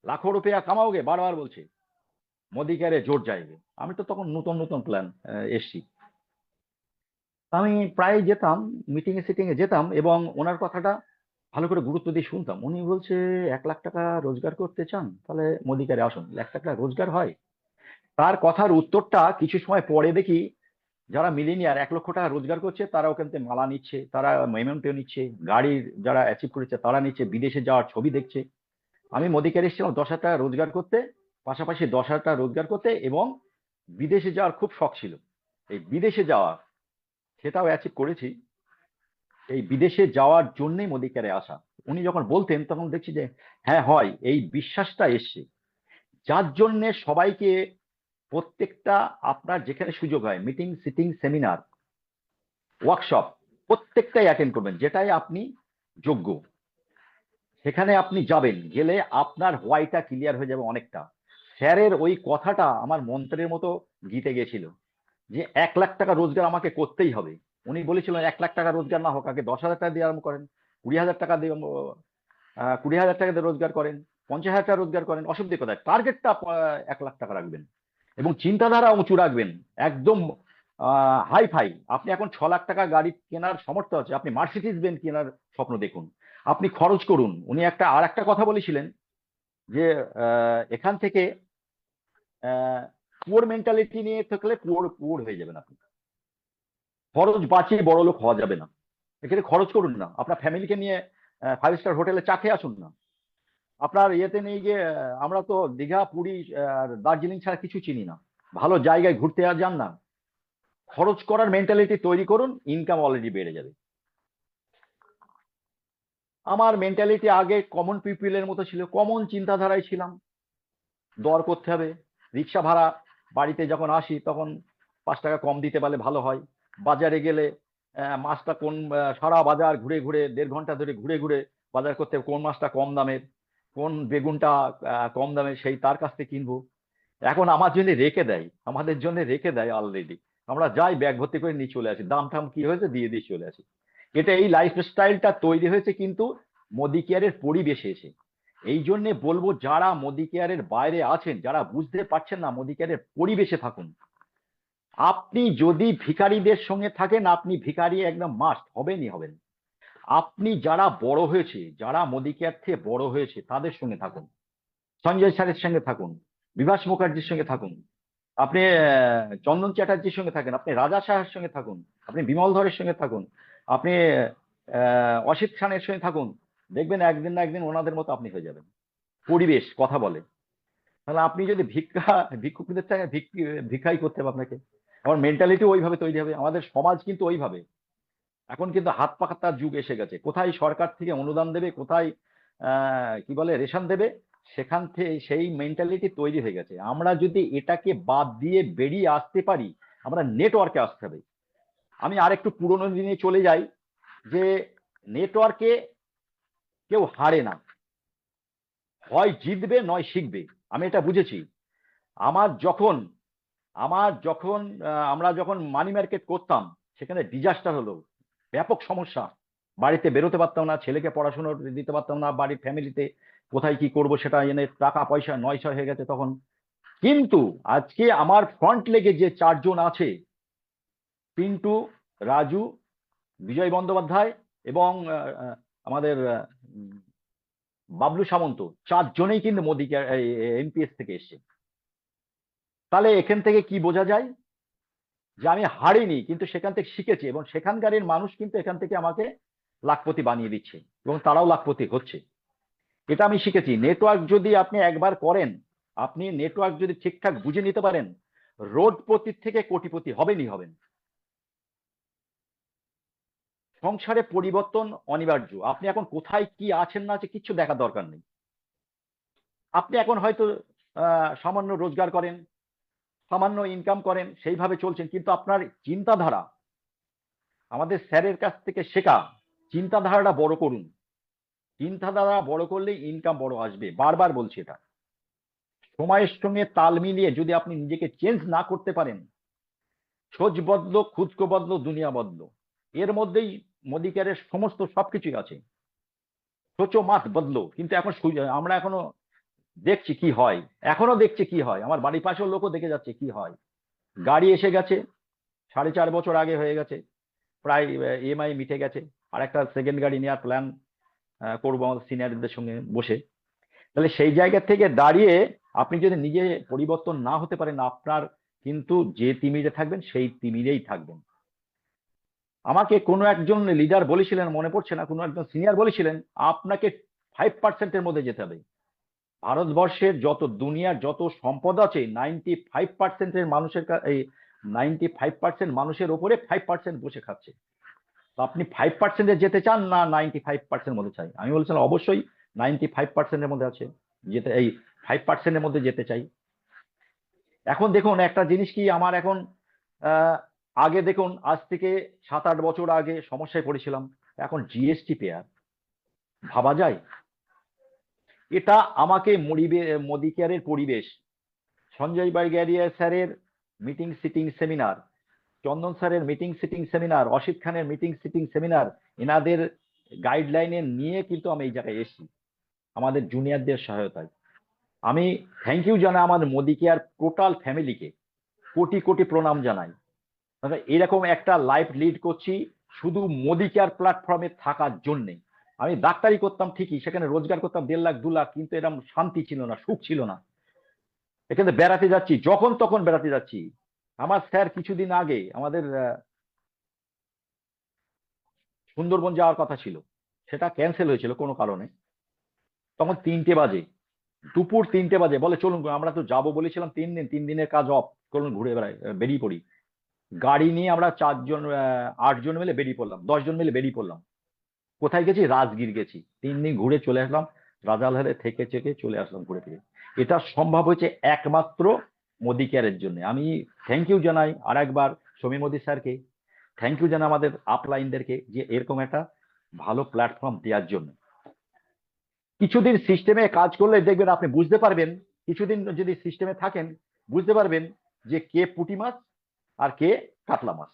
লাখো রুপিয়া কামাওগে, বারবার বলছে। মোদি কেয়ারে জোর যাইবে। আমি তো তখন নতুন নতুন প্ল্যান এসছি। আমি প্রায় যেতাম, মিটিং এ সিটিং এ যেতাম, এবং ওনার কথাটা ভালো করে গুরুত্ব দিয়ে শুনতাম। উনি বলছে 1 লাখ টাকা রোজগার করতে চান, তাহলে মোদি কেয়ারে আসুন। 1 লাখ টাকা রোজগার হয়? তার কথার উত্তরটা কিছু সময় পরে দেখি যারা মিলিনিয়ার 1 লক্ষ টাকা রোজগার করছে তারা ওখান থেকে মালা নিচ্ছে, তারা মেমেন্টো নিচ্ছে, গাড়ির যারা অ্যাচিভ করেছে তারা নিচ্ছে, বিদেশে যাওয়ার ছবি দেখছে। আমি মোদিকে এসেছিলাম 10,000 টাকা রোজগার করতে, পাশাপাশি 10,000 টাকা রোজগার করতে, এবং বিদেশে যাওয়ার খুব শখ ছিল। এই বিদেশে যাওয়া সেটাও অ্যাচিভ করেছি। এই বিদেশে যাওয়ার জন্যই মোদি কেয়ারে আসা। উনি যখন বলতেন তখন দেখছি যে হ্যাঁ হয়, এই বিশ্বাসটা এসছে, যার জন্য সবাইকে প্রত্যেকটা আপনার যেখানে সুযোগ হয় মিটিং, সিটিং, সেমিনার, ওয়ার্কশপ প্রত্যেকটাই অ্যাটেন্ড করবেন, যেটাই আপনি যোগ্য সেখানে আপনি যাবেন, গেলে আপনার হোয়াইটটা ক্লিয়ার হয়ে যাবে অনেকটা। স্যারের ওই কথাটা আমার মন্ত্রের মতো গীতে গেছিল, যে 1 লাখ টাকা রোজগার আমাকে করতেই হবে। উনি বলেছিলেন 1 লাখ টাকা রোজগার না হোক, আগে 10,000 টাকা দিয়ে আরম্ভ করেন, 20,000 টাকা দিয়ে 20,000 টাকা দিয়ে রোজগার করেন, 50,000 টাকা রোজগার করেন, অসুবিধা কোথায়? টার্গেটটা 1 লাখ টাকা রাখবেন এবং চিন্তাধারা উঁচু রাখবেন, একদম হাই ফাই। আপনি এখন 6 লাখ টাকা গাড়ি কেনার সামর্থ্য আছে, আপনি মার্সিডিজ বেঞ্জ কেনার স্বপ্ন দেখুন, আপনি খরচ করুন। উনি আর একটা কথা বলেছিলেন যে এখান থেকে পুয়ার মেন্টালিটি নিয়ে থাকলে পুয়ার পুয়ার হয়ে যাবেন আপনি, খরচ বাঁচিয়ে বড় লোক হওয়া যাবে না। এখানে খরচ করুন না, আপনার ফ্যামিলিকে নিয়ে 5 স্টার হোটেলে চা খেয়ে আসুন না। আপনার ইয়েতে নেই যে আমরা তো দীঘা, পুরী আর দার্জিলিং ছাড়া কিছু চিনি না, ভালো জায়গায় ঘুরতে আর যান না। খরচ করার মেন্টালিটি তৈরি করুন, ইনকাম অলরেডি বেড়ে যাবে। আমার মেন্টালিটি আগে কমন পিপলের মতো ছিল, কমন চিন্তাধারায় ছিলাম, দর করতে হবে। রিক্সা ভাড়া, বাড়িতে যখন আসি তখন 5 টাকা কম দিতে পারলে ভালো হয়। বাজারে গেলে মাছটা কোন সারা বাজার ঘুরে ঘুরে 1.5 ঘন্টা ধরে ঘুরে ঘুরে বাজার করতে হবে, কোন মাছটা কম দামের, কোন বেগুনটা কম দামের, সেই তার কাছ থেকে কিনবো। এখন আমার জন্য রেখে দেয়, আমাদের জন্য রেখে দেয় অলরেডি। আমরা যাই ব্যাগ ভর্তি করে নিয়ে চলে আসি, দাম টাম কি হয়েছে দিয়ে দিয়ে চলে আসি। এটা এই লাইফ স্টাইলটা তৈরি হয়েছে কিন্তু মোদি কেয়ারের পরিবেশে এসে। এই জন্য বলবো, যারা মোদি কেয়ারের বাইরে আছেন, যারা বুঝতে পারছেন না, মোদি কেয়ারের পরিবেশে থাকুন। আপনি যদি ভিখারিদের সঙ্গে থাকেন, আপনি ভিখারি একদম মাস্ট হবেনই হবেন। আপনি যারা বড় হয়েছে, যারা মোদি কেয়ার থেকে বড় হয়েছে তাদের সঙ্গে থাকুন, সঞ্জয় স্যারের সঙ্গে থাকুন, বিভাস মুখার্জির সঙ্গে থাকুন, আপনি চন্দন চ্যাটার্জির সঙ্গে থাকেন, আপনি রাজা সাহার সঙ্গে থাকুন, আপনি বিমল ধরের সঙ্গে থাকুন, আপনি অসিত খানের সঙ্গে থাকুন, দেখবেন একদিন না একদিন ওনাদের মতো আপনি হয়ে যাবেন। পরিবেশ কথা বলে। তাহলে আপনি যদি ভিক্ষুকদের থেকে ভিক্ষাই করতে হবে আপনাকে, আমার মেন্টালিটি ওইভাবে তৈরি হবে। আমাদের সমাজ কিন্তু ওইভাবে, এখন কিন্তু হাত পাকার যুগ এসে গেছে। কোথায় সরকার থেকে অনুদান দেবে, কোথায় কি বলে রেশন দেবে, সেখান থেকে সেই মেন্টালিটি তৈরি হয়ে গেছে। আমরা যদি এটাকে বাদ দিয়ে বেরিয়ে আসতে পারি, আমরা নেটওয়ার্কে আসতে হবে। আমি আর একটু পুরোনো দিনে চলে যাই, যে নেটওয়ার্কে কেউ হারে না, হয় জিতবে নয় শিখবে। আমি এটা বুঝেছি। আমার যখন আমরা যখন মানি মার্কেট করতাম, সেখানে ডিজাস্টার হলো, ব্যাপক সমস্যা, বাড়িতে বেরোতে পারতাম না, ছেলেকে পড়াশোনা দিতে পারতাম না, বাড়ির ফ্যামিলিতে কোথায় কি করব সেটা এনে টাকা পয়সা নয়ছয় হয়ে গেছে তখন। কিন্তু আজকে আমার ফ্রন্ট লেগে যে 4 জন আছে, পিন্টু, রাজু, বিজয় বন্দ্যোপাধ্যায় এবং আমাদের বাবলু সামন্ত, 4 জনেই কিন্তু মোদী এনপিএস থেকে এসছে। তাহলে এখান থেকে কি বোঝা যায়, যে আমি হারিনি, কিন্তু সেখান থেকে শিখেছি, এবং সেখানকার মানুষ কিন্তু এখান থেকে আমাকে লাখপতি বানিয়ে দিচ্ছে এবং তারাও লাখপতি হচ্ছে। এটা আমি শিখেছি। নেটওয়ার্ক যদি আপনি একবার করেন, আপনি নেটওয়ার্ক যদি ঠিকঠাক বুঝে নিতে পারেন, রোডপতি থেকে কোটিপতি হবেনই হবেন। সংসারে পরিবর্তন অনিবার্য। আপনি এখন কোথায় কি আছেন না আছে কিচ্ছু দেখার দরকার নেই। আপনি এখন হয়তো সামান্য রোজগার করেন, সামান্য ইনকাম করেন, সেইভাবে চলছেন, কিন্তু আপনার চিন্তাধারা, আমাদের স্যারের কাছ থেকে শেখা, চিন্তাধারাটা বড় করুন। চিন্তাধারা বড় করলে ইনকাম বড় আসবে, বারবার বলছি এটা। সময়ের সঙ্গে তাল মিলিয়ে যদি আপনি নিজেকে চেঞ্জ না করতে পারেন, সোচ বদলো, খুদকো বদলো, দুনিয়া বদলো, এর মধ্যেই মোদি কেয়ারের সমস্ত সবকিছুই আছে। সোচো মাত বদলো। কিন্তু এখন আমরা এখনো দেখছি কি হয়, এখনো দেখছি কি হয়, আমার বাড়ির পাশের লোকও দেখে যাচ্ছে কি হয়। গাড়ি এসে গেছে, 4.5 বছর আগে হয়ে গেছে, প্রায় ইএমআই মিটে গেছে, আর একটা সেকেন্ড গাড়ি নেওয়ার প্ল্যান করবো আমাদের সিনিয়রদের সঙ্গে বসে। তাহলে সেই জায়গা থেকে দাঁড়িয়ে আপনি যদি নিজে পরিবর্তন না হতে পারেন, আপনার কিন্তু যে তিমিরে থাকবেন সেই তিমিরেই থাকবেন। আমাকে কোনো একজন লিডার বলেছিলেন, মনে পড়ছে না, কোনো একজন সিনিয়র বলেছিলেন, আপনাকে 5% মধ্যে যেতে হবে। ভারতবর্ষের যত দুনিয়ার যত সম্পদ আছে 95%-এর মানুষের এই 95% মানুষের ওপরে 5% বসে খাচ্ছে। তো আপনি 5%-এ যেতে চান না 95% মধ্যে চাই? আমি বলেছিলাম অবশ্যই 95%-এর মধ্যে আছে, যেতে এই 5%-এর মধ্যে যেতে চাই। এখন দেখুন একটা জিনিস কি, আমার এখন আহ, আগে দেখুন আজ থেকে 7-8 বছর আগে সমস্যায় পড়েছিলাম, এখন জিএসটি পেয়ার, ভাবা যায়? এটা আমাকে মোদি কেয়ারের পরিবেশ, সঞ্জয় বাইগারিয়া স্যারের মিটিং সিটিং সেমিনার, চন্দন স্যারের মিটিং সিটিং সেমিনার, অসিত খানের মিটিং সিটিং সেমিনার, এনাদের গাইডলাইনে নিয়ে কিন্তু আমি এই জায়গায় এসেছি, আমাদের জুনিয়রদের সহায়তায়। আমি থ্যাংক ইউ জানাই আমাদের মোদি কেয়ার টোটাল ফ্যামিলিকে, কোটি কোটি প্রণাম জানাই। এরকম একটা লাইফ লিড করছি শুধু মোদি কেয়ার প্ল্যাটফর্মে থাকার জন্যে। আমি ডাক্তারি করতাম ঠিকই, সেখানে রোজগার করতাম 1.5 লাখ 2 লাখ, কিন্তু এরকম শান্তি ছিল না, সুখ ছিল না। এখানে বেড়াতে যাচ্ছি, যখন তখন বেড়াতে যাচ্ছি। আমার স্যার কিছুদিন আগে আমাদের সুন্দরবন যাওয়ার কথা ছিল, সেটা ক্যান্সেল হয়েছিল কোনো কারণে। তখন 3টে বাজে, দুপুর 3টে বাজে বলে চলুন, আমরা তো যাবো বলেছিলাম 3 দিন, 3 দিনের কাজ অফ, চলুন ঘুরে বেরিয়ে পড়ি। গাড়ি নিয়ে আমরা 4 জন 8 জন মিলে বেরিয়ে পড়লাম, 10 জন মিলে বেরিয়ে পড়লাম। কোথায় গেছি? রাজগীর গেছি, 3 দিন ঘুরে চলে আসলাম, রাজারহাটে থেকে চেকে চলে আসলাম ঘুরে ফিরে। এটা সম্ভব হয়েছে একমাত্র মোদি কেয়ারের জন্য। আমি থ্যাংক ইউ জানাই আর একবার সমীর মোদি স্যারকে, থ্যাংক ইউ জানাই আমাদের আপলাইনদেরকে, যে এরকম একটা ভালো প্ল্যাটফর্ম দেওয়ার জন্য। কিছুদিন সিস্টেমে কাজ করলে দেখবেন, আপনি বুঝতে পারবেন, কিছুদিন যদি সিস্টেমে থাকেন বুঝতে পারবেন যে কে পুঁটি মাছ আর কে কাতলা মাছ।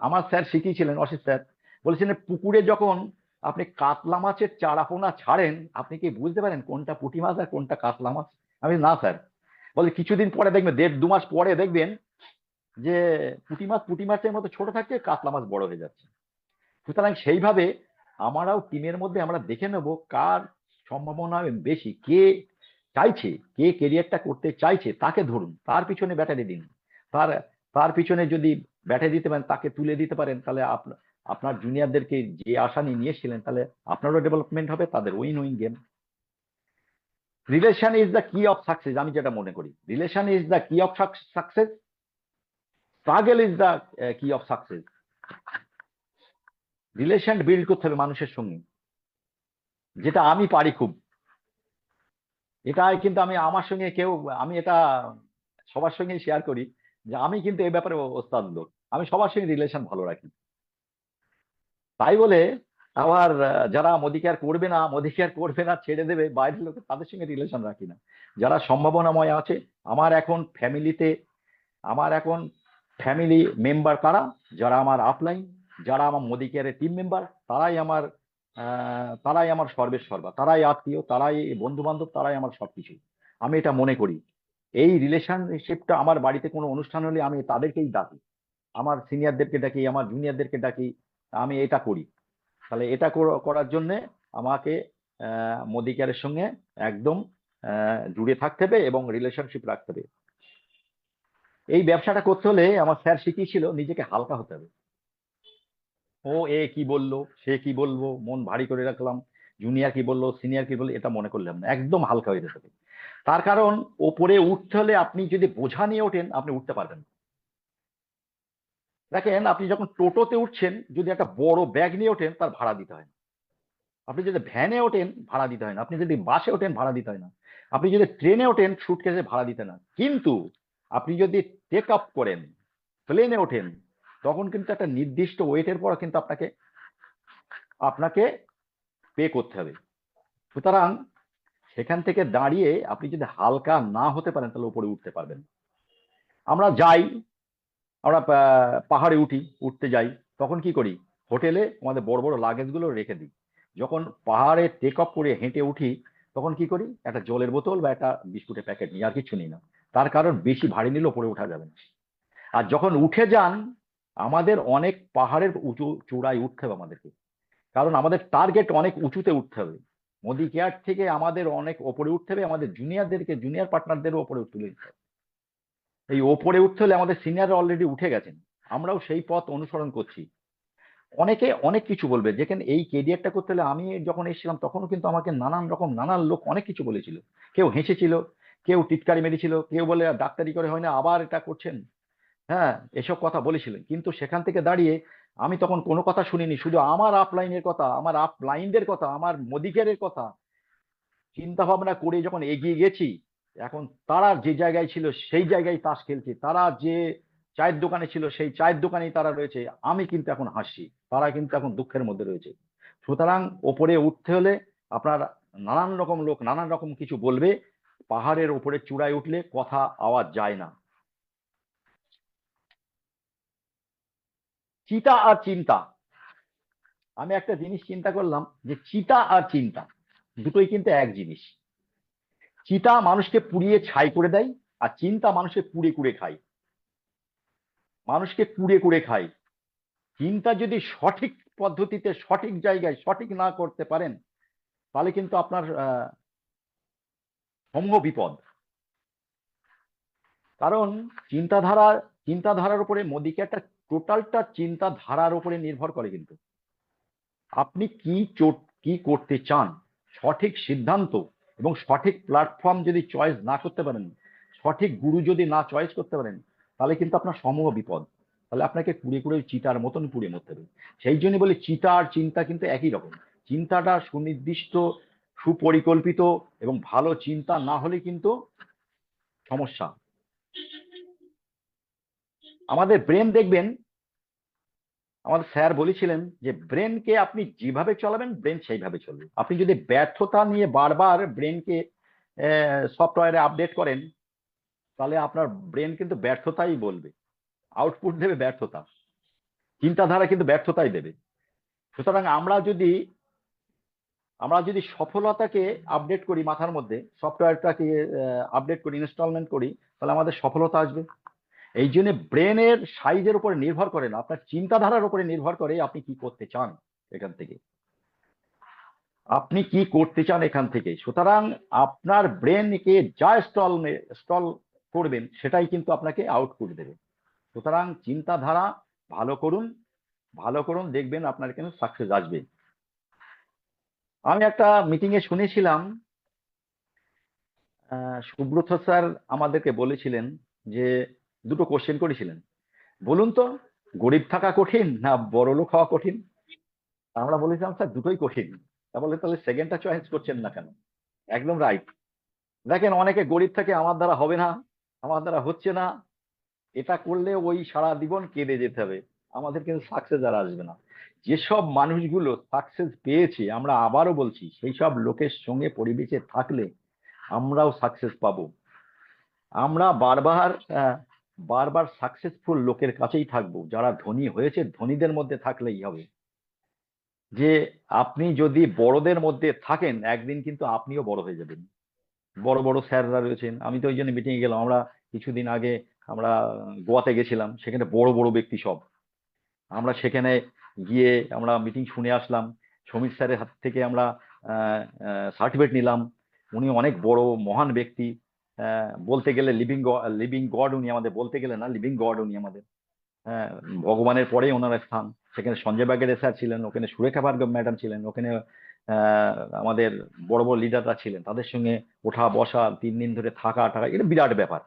আমার স্যার শিখিয়েছিলেন, অসিত স্যার বলেছিলেন, পুকুরে যখন আপনি কাতলা মাছের চারাপোনা ছাড়েন, আপনি কি বুঝতে পারেন কোনটা পুঁটি মাছ আর কোনটা কাতলা মাছ? আমি না স্যার। বলে কিছুদিন পরে দেখবেন, 1.5-2 মাস পরে দেখবেন যে পুঁটি মাছ পুঁটি মাছের মতো ছোট থাকছে, কাতলা মাছ বড় হয়ে যাচ্ছে। সুতরাং সেইভাবে আমরাও টিমের মধ্যে আমরা দেখে নেব কার সম্ভাবনা বেশি, কে চাইছে, কে কেরিয়ারটা করতে চাইছে, তাকে ধরুন, তার পিছনে ব্যাটারি দিন। তার তার পিছনে যদি ব্যাটারি দিতে পারেন, তাকে তুলে দিতে পারেন, তাহলে আপনার জুনিয়রদেরকে যে আশা নিয়ে এসেছিলেন, তাহলে আপনারও ডেভেলপমেন্ট হবে, তাদের win win game. Relation is the কি অফ সাকসেস, আমি যেটা মনে করি, রিলেশন ইজ দ্য কি of success, struggle is the কি অফ সাকসেস। রিলেশন বিল্ড করতে হবে মানুষের সঙ্গে, যেটা আমি পারি খুব। এটাই কিন্তু আমি আমার সঙ্গে কেউ, আমি এটা সবার সঙ্গে শেয়ার করি যে আমি কিন্তু এই ব্যাপারে ওস্তাদ লোক, আমি সবার সঙ্গে রিলেশন ভালো রাখি। তাই বলে আবার যারা মোদি কেয়ার করবে না, মোদি কেয়ার করবে না, ছেড়ে দেবে বাইরের লোক, তাদের সঙ্গে রিলেশন রাখি না। যারা সম্ভাবনাময় আছে আমার এখন ফ্যামিলিতে, আমার এখন ফ্যামিলি মেম্বার তারা, যারা আমার আপলাইন, যারা আমার মোদি কেয়ারের টিম মেম্বার, তারাই আমার সর্বের সর্বা, তারাই আত্মীয়, তারাই বন্ধু বান্ধব, তারাই আমার সবকিছু। আমি এটা মনে করি। এই রিলেশনশিপটা, আমার বাড়িতে কোনো অনুষ্ঠান হলে আমি তাদেরকেই ডাকি, আমার সিনিয়রদেরকে ডাকি, আমার জুনিয়রদেরকে ডাকি, আমি এটা করি। তাহলে এটা করার জন্য আমাকে মোদি কেয়ারের সঙ্গে একদম জুড়ে থাকতে হবে এবং রিলেশনশিপ রাখতে হবে। এই ব্যবসাটা করতে হলে আমার স্যার শিখিয়েছিল নিজেকে হালকা হতে হবে। এ কি বললো, সে কি বলবো, মন ভারী করে রাখলাম, জুনিয়র কি বললো, সিনিয়র কি বললো, এটা মনে করলাম না, একদম হালকা হয়ে যেতে হবে। তার কারণ ওপরে উঠতে হলে আপনি যদি বোঝা নিয়ে ওঠেন, আপনি উঠতে পারবেন না। দেখেন, আপনি যখন টোটোতে উঠছেন, যদি একটা বড় ব্যাগ নিয়ে ওঠেন, তার ভাড়া দিতে হয় না। আপনি যদি ভ্যানে ওঠেন, ভাড়া দিতে হয় না। আপনি যদি বাসে ওঠেন, ভাড়া দিতে হয় না। আপনি যদি ট্রেনে ওঠেন, সুটকেসে ভাড়া দিতে না। কিন্তু আপনি যদি টেক আপ করেন, প্লেনে ওঠেন, তখন কিন্তু একটা নির্দিষ্ট ওয়েটের পর কিন্তু আপনাকে আপনাকে পে করতে হবে। সুতরাং সেখান থেকে দাঁড়িয়ে আপনি যদি হালকা না হতে পারেন, তাহলে উপরে উঠতে পারবেন। আমরা যাই, আমরা পাহাড়ে উঠতে যাই, তখন কি করি? হোটেলে আমাদের বড় বড় লাগেজ গুলো রেখে দিই। যখন পাহাড়ে টেক অফ করে হেঁটে উঠি, তখন কি করি? একটা জলের বোতল বা একটা বিস্কুটের প্যাকেট নিই, আর কিছু নিই না। তার কারণ বেশি ভারী নিলে উপরে ওঠা যাবে না। আর যখন উঠে যান, আমাদের অনেক পাহাড়ের উঁচু চূড়ায় উঠতে হবে আমাদেরকে, কারণ আমাদের টার্গেট অনেক উঁচুতে উঠতে হবে। মোদি কেয়ার থেকে আমাদের অনেক ওপরে উঠতে হবে, আমাদের জুনিয়রদেরকে, জুনিয়র পার্টনারদেরও ওপরে তুলে দিতে হবে। এই ওপরে উঠতে হলে আমাদের সিনিয়র অলরেডি উঠে গেছেন, আমরাও সেই পথ অনুসরণ করছি। অনেকে অনেক কিছু বলবে, যেখানে এই কেরিয়ারটা করতে হলে আমি যখন এসেছিলাম তখনও কিন্তু আমাকে নানান রকম নানান লোক অনেক কিছু বলেছিল। কেউ হেসেছিল, কেউ টিটকারি মেরেছিল, কেউ বলে ডাক্তারি করে হয় না আবার এটা করছেন, হ্যাঁ, এসব কথা বলেছিলেন। কিন্তু সেখান থেকে দাঁড়িয়ে আমি তখন কোনো কথা শুনিনি, শুধু আমার আপলাইনের কথা, আমার আপলাইনদের কথা, আমার মোদিকেরের কথা চিন্তা ভাবনা করে যখন এগিয়ে গেছি, এখন তারা যে জায়গায় ছিল সেই জায়গায় তাস খেলছে, তারা যে চায়ের দোকানে ছিল সেই চায়ের দোকানেই তারা রয়েছে, আমি কিন্তু এখন হাসছি, তারা কিন্তু এখন দুঃখের মধ্যে রয়েছে। সুতরাং ওপরে উঠতে হলে আপনার নানান রকম লোক নানান রকম কিছু বলবে, পাহাড়ের ওপরে চূড়ায় উঠলে কথা আওয়াজ যায় না। চিতা আর চিন্তা, আমি একটা জিনিস চিন্তা করলাম যে চিতা আর চিন্তা দুটোই কিন্তু এক জিনিস। চিতা মানুষকে পুড়িয়ে ছাই করে দেয়, আর চিন্তা মানুষকে কুড়ে কুড়ে খায়, মানুষকে কুড়ে কুড়ে খায়। চিন্তা যদি সঠিক পদ্ধতিতে সঠিক জায়গায় সঠিক না করতে পারেন, তাহলে কিন্তু আপনার সমূহ বিপদ। কারণ চিন্তাধারা, চিন্তাধারার উপরে মোদিকে একটা টোটালটা চিন্তাধারার উপরে নির্ভর করে। কিন্তু আপনি কি করতে চান, সঠিক সিদ্ধান্ত এবং সঠিক প্ল্যাটফর্ম যদি চয়েস না করতে পারেন, সঠিক গুরু যদি না চয়েস করতে পারেন, তাহলে কিন্তু আপনার সমূহ বিপদ। তাহলে আপনাকে কুড়ে কুড়ে চিতার মতন পুড়ে মরতে হবে। সেই জন্য বলি চিতা আর চিন্তা কিন্তু একই রকম। চিন্তাটা সুনির্দিষ্ট, সুপরিকল্পিত এবং ভালো চিন্তা না হলে কিন্তু সমস্যা। আমাদের ব্রেন দেখবেন, আমাদের স্যার বলেছিলেন যে ব্রেনকে আপনি যেভাবে চালাবেন ব্রেন সেইভাবে চলবে। আপনি যদি ব্যর্থতা নিয়ে বারবার ব্রেনকে সফটওয়্যারে আপডেট করেন, তাহলে আপনার ব্রেন কিন্তু ব্যর্থতাই বলবে, আউটপুট দেবে ব্যর্থতা, চিন্তাধারা কিন্তু ব্যর্থতাই দেবে। সুতরাং আমরা যদি সফলতাকে আপডেট করি, মাথার মধ্যে সফটওয়্যারটাকে আপডেট করি, ইনস্টলমেন্ট করি, তাহলে আমাদের সফলতা আসবে। এই জন্য ব্রেনের সাইজের উপরে নির্ভর করে না, আপনার চিন্তাধারার উপরে নির্ভর করে আপনি কি করতে চান এখান থেকে, আপনি কি করতে চান এখান থেকে। সুতরাং আপনার ব্রেনকে যা স্টল করবেন সেটাই কিন্তু আপনাকে আউটপুট দেবে। সুতরাং চিন্তাধারা ভালো করুন, ভালো করুন, দেখবেন আপনার কিন্তু সাকসেস আসবে। আমি একটা মিটিং এ শুনেছিলাম, সুব্রত স্যার আমাদেরকে বলেছিলেন যে দুটো কোশ্চেন করেছিলেন, বলুন তো গরিব থাকা কঠিন না বড় লোক হওয়া কঠিন। আমরা বলেছিলাম স্যার দুটোই কঠিন। তা বলে তাহলে সেকেন্ডটা চয়েস করছেন না কেন? একদম রাইট। দেখেন অনেকে গরিব থাকে, আমার দ্বারা হবে না, আমার দ্বারা হচ্ছে না, এটা করলে ওই সারা জীবন কেঁদে যেতে হবে, আমাদের কিন্তু সাকসেস আর আসবে না। যেসব মানুষগুলো সাকসেস পেয়েছে, আমরা আবারও বলছি, সেই সব লোকের সঙ্গে পরিবেশে থাকলে আমরাও সাকসেস পাবো। আমরা বারবার বারবার সাকসেসফুল লোকের কাছেই থাকবো, যারা ধনী হয়েছে ধনীদের মধ্যে থাকলেই হবে। যে আপনি যদি বড়দের মধ্যে থাকেন, একদিন কিন্তু আপনিও বড় হয়ে যাবেন। বড় বড় স্যাররা রয়েছেন, আমি তো ওই জন্য মিটিং এ গেলাম। আমরা কিছুদিন আগে আমরা গোয়াতে গেছিলাম, সেখানে বড় বড় ব্যক্তি সব। আমরা সেখানে গিয়ে আমরা মিটিং শুনে আসলাম। সমীর স্যারের হাত থেকে আমরা সার্টিফিকেট নিলাম। উনি অনেক বড় মহান ব্যক্তি, বলতে গেলে লিভিং গড উনি আমাদের, বলতে গেলে না, লিভিং গড উনি আমাদের। হ্যাঁ, ভগবানের পরেই ওনার স্থান। সেখানে সঞ্জয় বাগেরে স্যার ছিলেন, ওখানে সুরেখা ভার্গব ম্যাডাম ছিলেন, ওখানে আমাদের বড় বড় লিডাররা ছিলেন, তাদের সঙ্গে ওঠা বসা 3 দিন ধরে থাকা টাকা, এটা বিরাট ব্যাপার।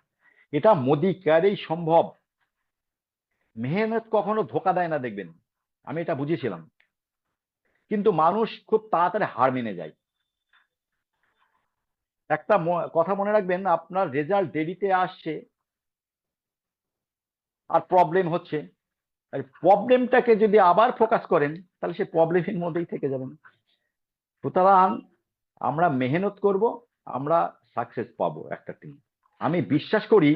এটা মোদি কেয়ারেই সম্ভব। মেহনত কখনো ধোকা দেয় না, দেখবেন, আমি এটা বুঝেছিলাম। কিন্তু মানুষ খুব তাড়াতাড়ি হার মেনে যায়। একটা কথা মনে রাখবেন, আপনার রেজাল্ট দেরিতে আসছে আর প্রবলেম হচ্ছে, আর প্রবলেমটাকে যদি আবার ফোকাস করেন, তাহলে সে প্রবলেমের মধ্যেই থেকে যাবেন। সুতরাং আমরা মেহনত করব, আমরা সাকসেস পাবো একটা টিম। আমি বিশ্বাস করি,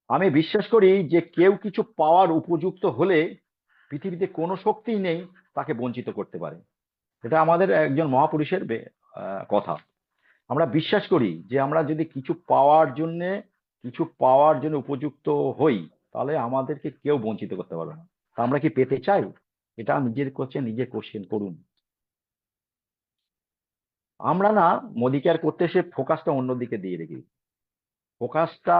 আমি বিশ্বাস করি যে কেউ কিছু পাওয়ার উপযুক্ত হলে পৃথিবীতে কোনো শক্তিই নেই তাকে বঞ্চিত করতে পারে। এটা আমাদের একজন মহাপুরুষের কথা। আমরা বিশ্বাস করি যে আমরা যদি কিছু পাওয়ার জন্য উপযুক্ত হই, তাহলে আমাদেরকে কেউ বঞ্চিত করতে পারবে না। তা আমরা কি পেতে চাই? এটা নিজে কোশ্চেন করুন। আমরা না মোদি কেয়ার করতে এসে ফোকাসটা অন্যদিকে দিয়ে রেখেছি। ফোকাসটা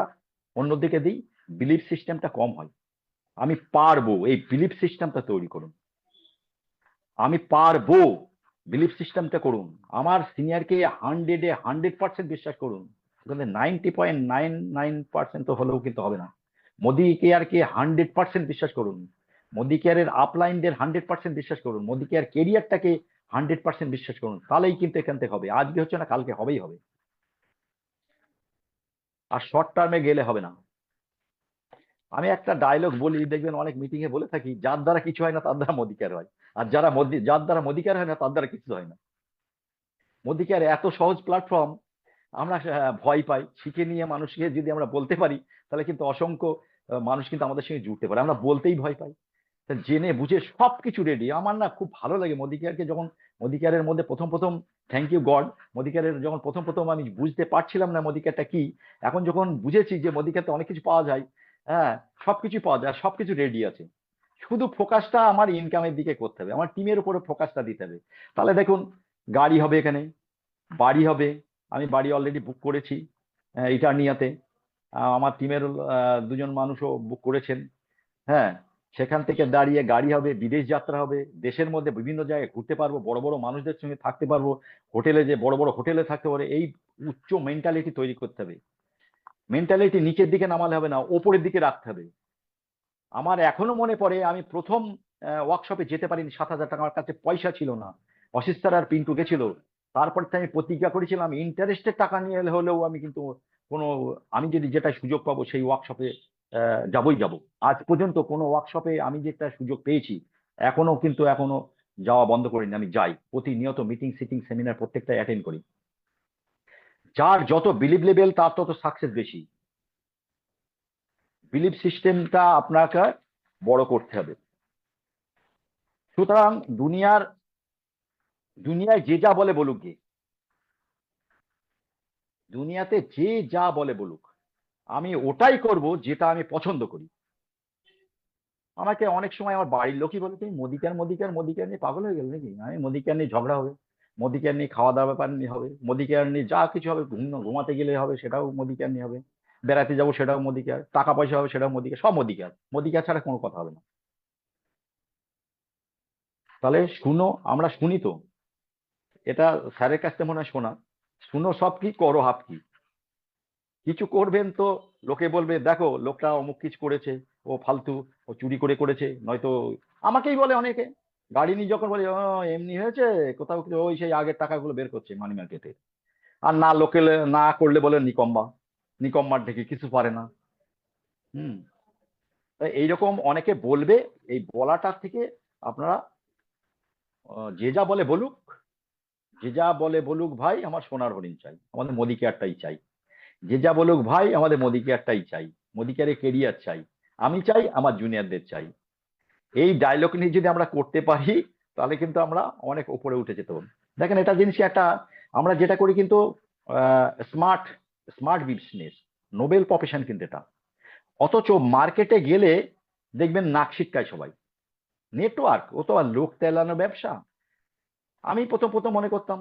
অন্যদিকে দিই, বিলিফ সিস্টেমটা কম হয়। আমি পারবো, এই বিলিফ সিস্টেমটা তৈরি করুন। আমি পারবো, বিলিফ সিস্টেমটা করুন। আমার সিনিয়রকে 100% বিশ্বাস করুন, কিন্তু 90.99% তো হলেও কিন্তু হবে না। মোদি কেয়ারকে 100% বিশ্বাস করুন। মোদি কেয়ারের আপলাইনদের 100% বিশ্বাস করুন। মোদি কেয়ার কেরিয়ারটাকে 100% বিশ্বাস করুন, তাহলেই কিন্তু এখান থেকে হবে। আজকে হচ্ছে না, কালকে হবেই হবে। আর শর্ট টার্মে গেলে হবে না। আমি একটা ডায়লগ বলি, দেখবেন অনেক মিটিং এ বলে থাকি, যার দ্বারা কিছু হয় না তার দ্বারা মোদি কেয়ার হয়। আর যার দ্বারা মোদি কেয়ার হয় না তার দ্বারা কিছু হয় না। মোদি কেয়ার এত সহজ প্ল্যাটফর্ম, আমরা ভয় পাই। শিখে নিয়ে মানুষকে যদি আমরা বলতে পারি, তাহলে কিন্তু অসংখ্য মানুষ কিন্তু আমাদের সঙ্গে জুড়তে পারে। আমরা বলতেই ভয় পাই। তা জেনে বুঝে সবকিছু রেডি। আমার না খুব ভালো লাগে মোদি কেয়ারকে, যখন মোদি কেয়ারের মধ্যে প্রথম প্রথম, থ্যাংক ইউ গড, মোদি কেয়ারের যখন প্রথম প্রথম আমি বুঝতে পারছিলাম না মোদি কেয়ারটা কি, এখন যখন বুঝেছি যে মোদি কেয়ারতে অনেক কিছু পাওয়া যায়। হ্যাঁ, সবকিছু পাওয়া যায়, সবকিছু রেডি আছে। শুধু ফোকাসটা আমার ইনকামের দিকে করতে হবে, আমার টিমের উপরে ফোকাসটা দিতে হবে। তাহলে দেখুন, গাড়ি হবে এখানে, বাড়ি হবে। আমি বাড়ি অলরেডি বুক করেছি ইটার্নিয়াতে। আমার টিমের দুজন মানুষও বুক করেছেন। হ্যাঁ, সেখান থেকে দাঁড়িয়ে গাড়ি হবে, বিদেশ যাত্রা হবে, দেশের মধ্যে বিভিন্ন জায়গায় ঘুরতে পারবো, বড় বড় মানুষদের সঙ্গে থাকতে পারবো, হোটেলে, যে বড় বড় হোটেলে থাকতে পারে। এই উচ্চ মেন্টালিটি তৈরি করতে হবে। মেন্টালিটি নিচের দিকে নামালে হবে না, ওপরের দিকে রাখতে হবে। আমার এখনো মনে পড়ে, আমি প্রথম ওয়ার্কশপে যেতে পারিনি, 7,000 টাকা আমার কাছে পয়সা ছিল না। অশিস স্যার আর পিন্টু গেছিল। তারপর থেকে আমি প্রতিজ্ঞা করেছিলাম, ইন্টারেস্টের টাকা নিয়ে হলেও আমি কিন্তু কোনো, আমি যদি যেটা সুযোগ পাবো সেই ওয়ার্কশপে যাবই যাব। আজ পর্যন্ত কোনো ওয়ার্কশপে আমি যেটা সুযোগ পেয়েছি, এখনো যাওয়া বন্ধ করিনি। আমি যাই প্রতিনিয়ত, মিটিং সিটিং সেমিনার প্রত্যেকটা অ্যাটেন্ড করি। যার যত বিলিভ লেভেল তার তত সাকসেস বেশি। বিলিভ সিস্টেমটা আপনাকে বড় করতে হবে। সুতরাং দুনিয়ায় যে যা বলে বলুক গে, দুনিয়াতে যে যা বলে বলুক, আমি ওটাই করব যেটা আমি পছন্দ করি। আমাকে অনেক সময় আমার বাড়ির লোকই বলে, তুমি মোদিকেয়ার নিয়ে পাগল হয়ে গেল নাকি? আমি মোদিকেয়ার নিয়ে ঝগড়া হবে, মোদিকেয়ার নিয়ে খাওয়া দাওয়া ব্যাপার নিয়ে হবে, মোদিকেয়ার নিয়ে যা কিছু হবে, ঘুমাতে গেলে হবে সেটাও মোদিকেয়ার নিয়ে হবে, বেড়াতে যাবো সেটাও মোদিকেয়ার, টাকা পয়সা হবে সেটাও মোদিকেয়ার, সব মোদিকেয়ার। মোদিকেয়ার ছাড়া কোনো কথা হবে না। তাহলে শুনো, আমরা শুনি তো, এটা স্যারের কাছ থেকে মনে হয় শোনা। শুনো সব কি, করো হাফ কি। কিছু করবেন তো লোকে বলবে, দেখো লোকটা অমুক কিছু করেছে, ও ফালতু, ও চুরি করে করেছে, নয়তো আমাকেই বলে অনেকে, গাড়ি নিয়ে যখন বলে, "ও, এমনি হয়েছে, কোথাও কিছু ওই সেই আগের টাকাগুলো বের করছে মানি মার্কেটে।" আর না, লোকে না করলে বলে নিকম্মা, নিকম্মার ঢেকে কিছু পারে না। হুম। তাই এইরকম অনেকে বলবে। এই বলাটা থেকে আপনারা যে যা বলে বলুক, যে যা বলে বলুক ভাই, আমার সোনার হরিণ চাই, আমাদের মোদি কেয়ারটাই চাই। যে যা বলুক ভাই, আমাদের মোদি কেয়ারটাই চাই, মোদি কেয়ারে কেরিয়ার চাই, আমি চাই, আমার জুনিয়রদের চাই। এই ডায়লগ নিয়ে যদি আমরা করতে পারি, তাহলে কিন্তু আমরা অনেক উপরে উঠে যেতে পারবো। দেখেন, এটা জিনিস একটা, আমরা যেটা করি কিন্তু smart, smart business, noble profession কিন্তু এটা। অথচ মার্কেটে গেলে দেখবেন নাক সিটকায় সবাই। নেটওয়ার্ক, ও তো আর লোক তেলানো ব্যবসা। আমি প্রথম প্রথম মনে করতাম,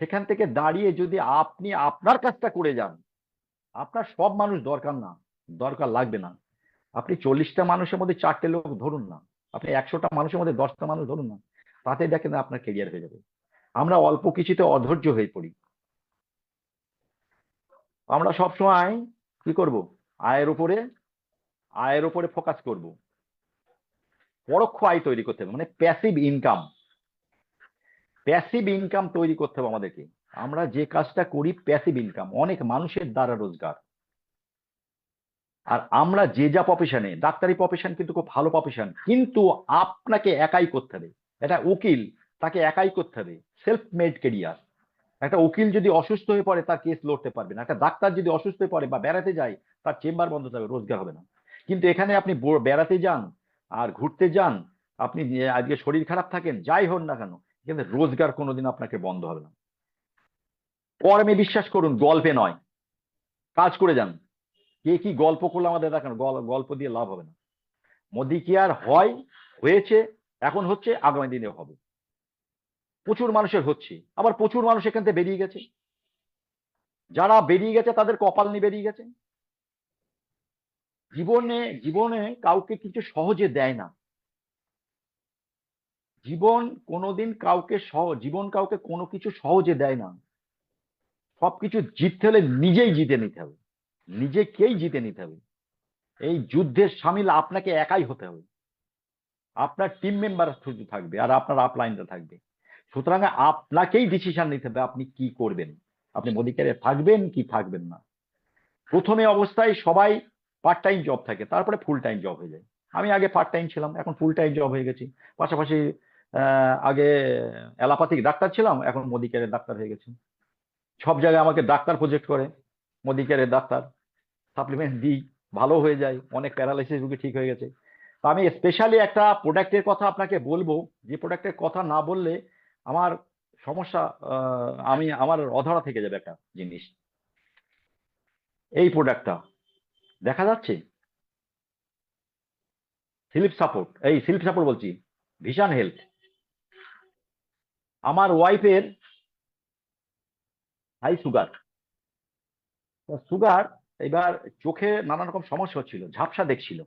সেখান থেকে দাঁড়িয়ে যদি আপনি আপনার কাজটা করে যান, আপনার সব মানুষ দরকার না, দরকার লাগবে না। আপনি 40টা মানুষের মধ্যে 4টে লোক ধরুন না, আপনি 100টা মানুষের মধ্যে 10টা মানুষ ধরুন না, তাতে দেখেন আপনার কেরিয়ার হয়ে যাবে। আমরা অল্প কিছুতে অধৈর্য হয়ে পড়ি। আমরা সব সময় কি করব, আয়ের উপরে, আয়ের উপরে ফোকাস করব। পরোক্ষ আয় তৈরি করতে হবে, মানে প্যাসিভ ইনকাম, প্যাসিভ ইনকাম তৈরি করতে হবে আমাদেরকে। আমরা যে কাজটা করি প্যাসিভ ইনকাম, অনেক মানুষের দ্বারা রোজগার। আর আমরা যে যা প্রফেশনে, ডাক্তারি প্রফেশন কিন্তু খুব ভালো প্রফেশন, কিন্তু আপনাকে একাই করতে হবে। এটা উকিল, তাকে একাই করতে হবে, সেলফ মেড কেরিয়ার। একটা উকিল যদি অসুস্থ হয়ে পড়ে, তার কেস লড়তে পারবে না। একটা ডাক্তার যদি অসুস্থ হয়ে পড়ে বা বেড়াতে যায়, তার চেম্বার বন্ধ থাকবে, রোজগার হবে না। কিন্তু এখানে আপনি বেড়াতে যান আর ঘুরতে যান, আপনি আজকে শরীর খারাপ থাকেন, যাই হন না কেন, কিন্তু রোজগার কোনোদিন আপনাকে বন্ধ হবে না। কর্মে বিশ্বাস করুন, গল্পে নয়। কাজ করে যান। কে কি গল্প করলো আমাদের দেখেন, গল্প দিয়ে লাভ হবে না। মোদি কেয়ার হয়, হয়েছে, এখন হচ্ছে, আগামী দিনে হবে। প্রচুর মানুষের হচ্ছে, আবার প্রচুর মানুষ এখান থেকে বেরিয়ে গেছে। যারা বেরিয়ে গেছে তাদের কপাল নিয়ে বেরিয়ে গেছে। জীবনে জীবনে কাউকে কিছু সহজে দেয় না। জীবন কোনোদিন কাউকে জীবন কাউকে কোনো কিছু সহজে দেয় না। সবকিছু জিততে হলে নিজেই জিতে নিতে হবে, নিজেকেই জিতে নিতে হবে। এই যুদ্ধের সামিল আপনাকে একাই হতে হবে। আপনার টিম মেম্বার শুধু থাকবে আর আপনার আপলাইনটা থাকবে। সুতরাং আপনাকেই ডিসিশন নিতে হবে আপনি কি করবেন, আপনি মোদি ক্যারিয়ার থাকবেন কি থাকবেন না। প্রথমে অবস্থায় সবাই পার্ট টাইম জব থাকে, তারপরে ফুল টাইম জব হয়ে যায়। আমি আগে পার্ট টাইম ছিলাম, এখন ফুল টাইম জব হয়ে গেছি। পাশাপাশি আগে অ্যালোপ্যাথিক ডাক্তার ছিলাম, এখন মোদি কেয়ারের ডাক্তার হয়ে গেছি। সব জায়গায় আমাকে ডাক্তার প্রজেক্ট করে, মোদি কেয়ারের ডাক্তার। সাপ্লিমেন্ট দিই, ভালো হয়ে যায়, অনেক প্যারালাইসিস রোগী ঠিক হয়ে গেছে। তো আমি স্পেশালি একটা প্রোডাক্টের কথা আপনাকে বলবো, যে প্রোডাক্টের কথা না বললে আমার সমস্যা, আমার অধরা থেকে যাবে একটা জিনিস। এই প্রোডাক্টটা দেখা যাচ্ছে, স্লিপ সাপোর্ট বলছি, ভিশন হেলথ। আমার ওয়াইফের হাই সুগার, সুগার এবার চোখে নানা রকম সমস্যা হচ্ছিল, ঝাপসা দেখছিল।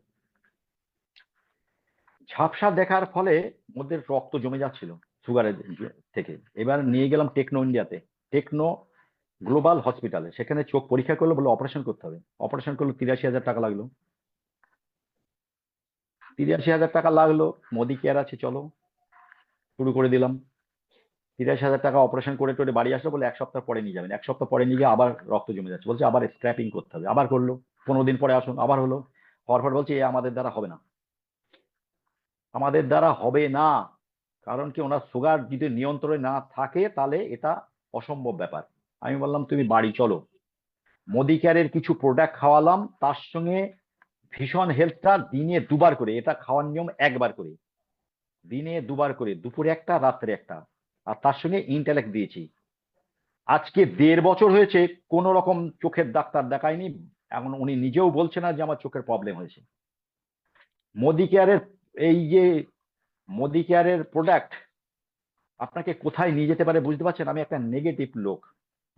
ঝাপসা দেখার ফলে মধ্যে রক্ত জমে যাচ্ছিল সুগারের থেকে। এবার নিয়ে গেলাম টেকনো ইন্ডিয়াতে, টেকনো গ্লোবাল হসপিটালে। সেখানে চোখ পরীক্ষা করলো, বলে অপারেশন করতে হবে। অপারেশন করলো, 83,000 টাকা লাগলো। 83,000 টাকা লাগলো। মোদি কেয়ার আছে, চলো শুরু করে দিলাম। 83,000 টাকা অপারেশন করে টোরে বাড়ি আসলো, বলে 1 সপ্তাহ পরে নিয়ে যাবেন। 1 সপ্তাহ পরে নিয়ে গিয়ে আবার রক্ত জমে যাচ্ছে, বলছে আবার স্ক্র্যাপিং করতে হবে। আবার করলো, 15 দিন পরে আসুন, আবার হলো। হওয়ার পর বলছে এ আমাদের দ্বারা হবে না, আমাদের দ্বারা হবে না। কারণ কি, ওনার সুগার যদি নিয়ন্ত্রণে না থাকে তাহলে এটা অসম্ভব ব্যাপার। আমি বললাম তুমি বাড়ি চলো। মোদি কেয়ারের কিছু প্রোডাক্ট খাওয়ালাম, তার সঙ্গে ভীষণ হেলথটা দিনে 2 বার করে, এটা খাওয়ার নিয়ম 1 বার করে, দিনে 2 বার করে, দুপুরে একটা রাত্রে একটা। আর তার সঙ্গে ইন্টালেক্ট দিয়েছি। আজকে 1.5 বছর হয়েছে, কোন রকম চোখের ডাক্তার দেখায়নি। এখন উনি নিজেও বলছে না যে আমার চোখের প্রবলেম হয়েছে। মোদি কেয়ারের এই যে মোদি কেয়ারের প্রোডাক্ট আপনাকে কোথায় নিয়ে যেতে পারে বুঝতে পারছেন? আমি একটা নেগেটিভ লোক,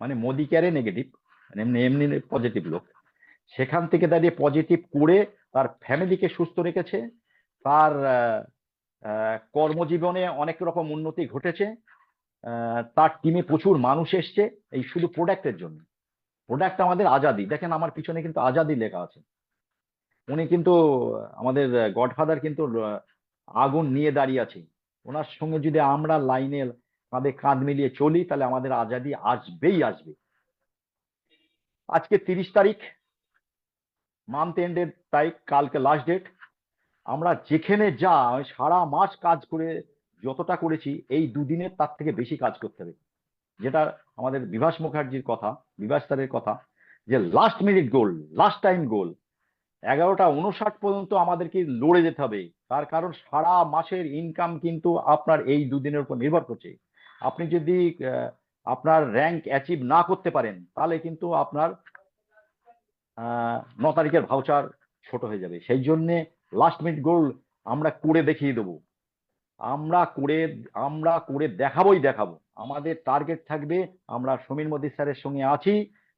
মানে মোদি কেয়ারে নেগেটিভ, মানে এমনি এমনি পজিটিভ লোক। সেখান থেকে দাঁড়িয়ে পজিটিভ করে তার ফ্যামিলিকে সুস্থ রেখেছে। তার কর্মজীবনে অনেক রকম উন্নতি ঘটেছে। তার টিমে প্রচুর মানুষ এসছে এই শুধু প্রোডাক্টের জন্য। প্রোডাক্ট আমাদের আজাদি, দেখেন আমার পিছনে কিন্তু আজাদি লেখা আছে। উনি কিন্তু আমাদের গডফাদার কিন্তু আগুন নিয়ে দাঁড়িয়ে আছে। ওনার সঙ্গে যদি আমরা লাইনে কাঁধে কাঁধ মিলিয়ে চলি তাহলে আমাদের আজাদি আসবেই আসবে। আজকে 30 তারিখ, মান্থ এন্ডের তারিখ, কালকে লাস্ট ডেট। আমরা যেখানে যা সারা মাস কাজ করে যতটা করেছি, এই দুদিনের তার থেকে বেশি কাজ করতে হবে। যেটা আমাদের বিভাস মুখার্জির কথা, বিভাস স্যারের কথা, যে লাস্ট মিনিট গোল, লাস্ট টাইম গোল, 11টা 59 পর্যন্ত আমাদেরকে লড়ে যেতে হবে। তার কারণ সারা মাসের ইনকাম কিন্তু আপনার এই দুদিনের উপর নির্ভর করছে। আপনি যদি আপনার র্যাঙ্ক অ্যাচিভ না করতে পারেন তাহলে কিন্তু আপনার 9 তারিখের ভাউচার ছোট হয়ে যাবে। সেই জন্য লাস্ট মিনিট গোল আমরা করে দেখিয়ে দেবো। আমরা করে আমরা করে দেখাবোই দেখাবো। আমাদের টার্গেট থাকবে, আমরা সমীর মোদী স্যারের সঙ্গে আছি,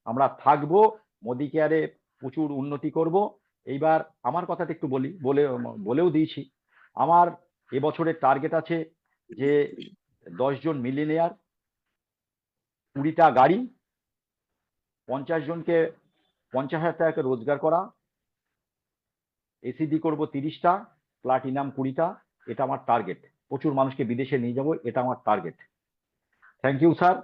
আমরা থাকবো, মোদী কেয়ারে প্রচুর উন্নতি করব। এইবার আমার কথাটা একটু বলেও দিয়েছি। আমার এবছরের টার্গেট আছে যে 10 জন মিলিনিয়ার, 20টা গাড়ি, 50 জনকে 50,000 টাকা রোজগার করা, এসিডি করব 30টা, প্লাটিনাম 20টা। এটা আমার টার্গেট। প্রচুর মানুষকে বিদেশে নিয়ে যাব, এটা আমার টার্গেট। Thank you sir.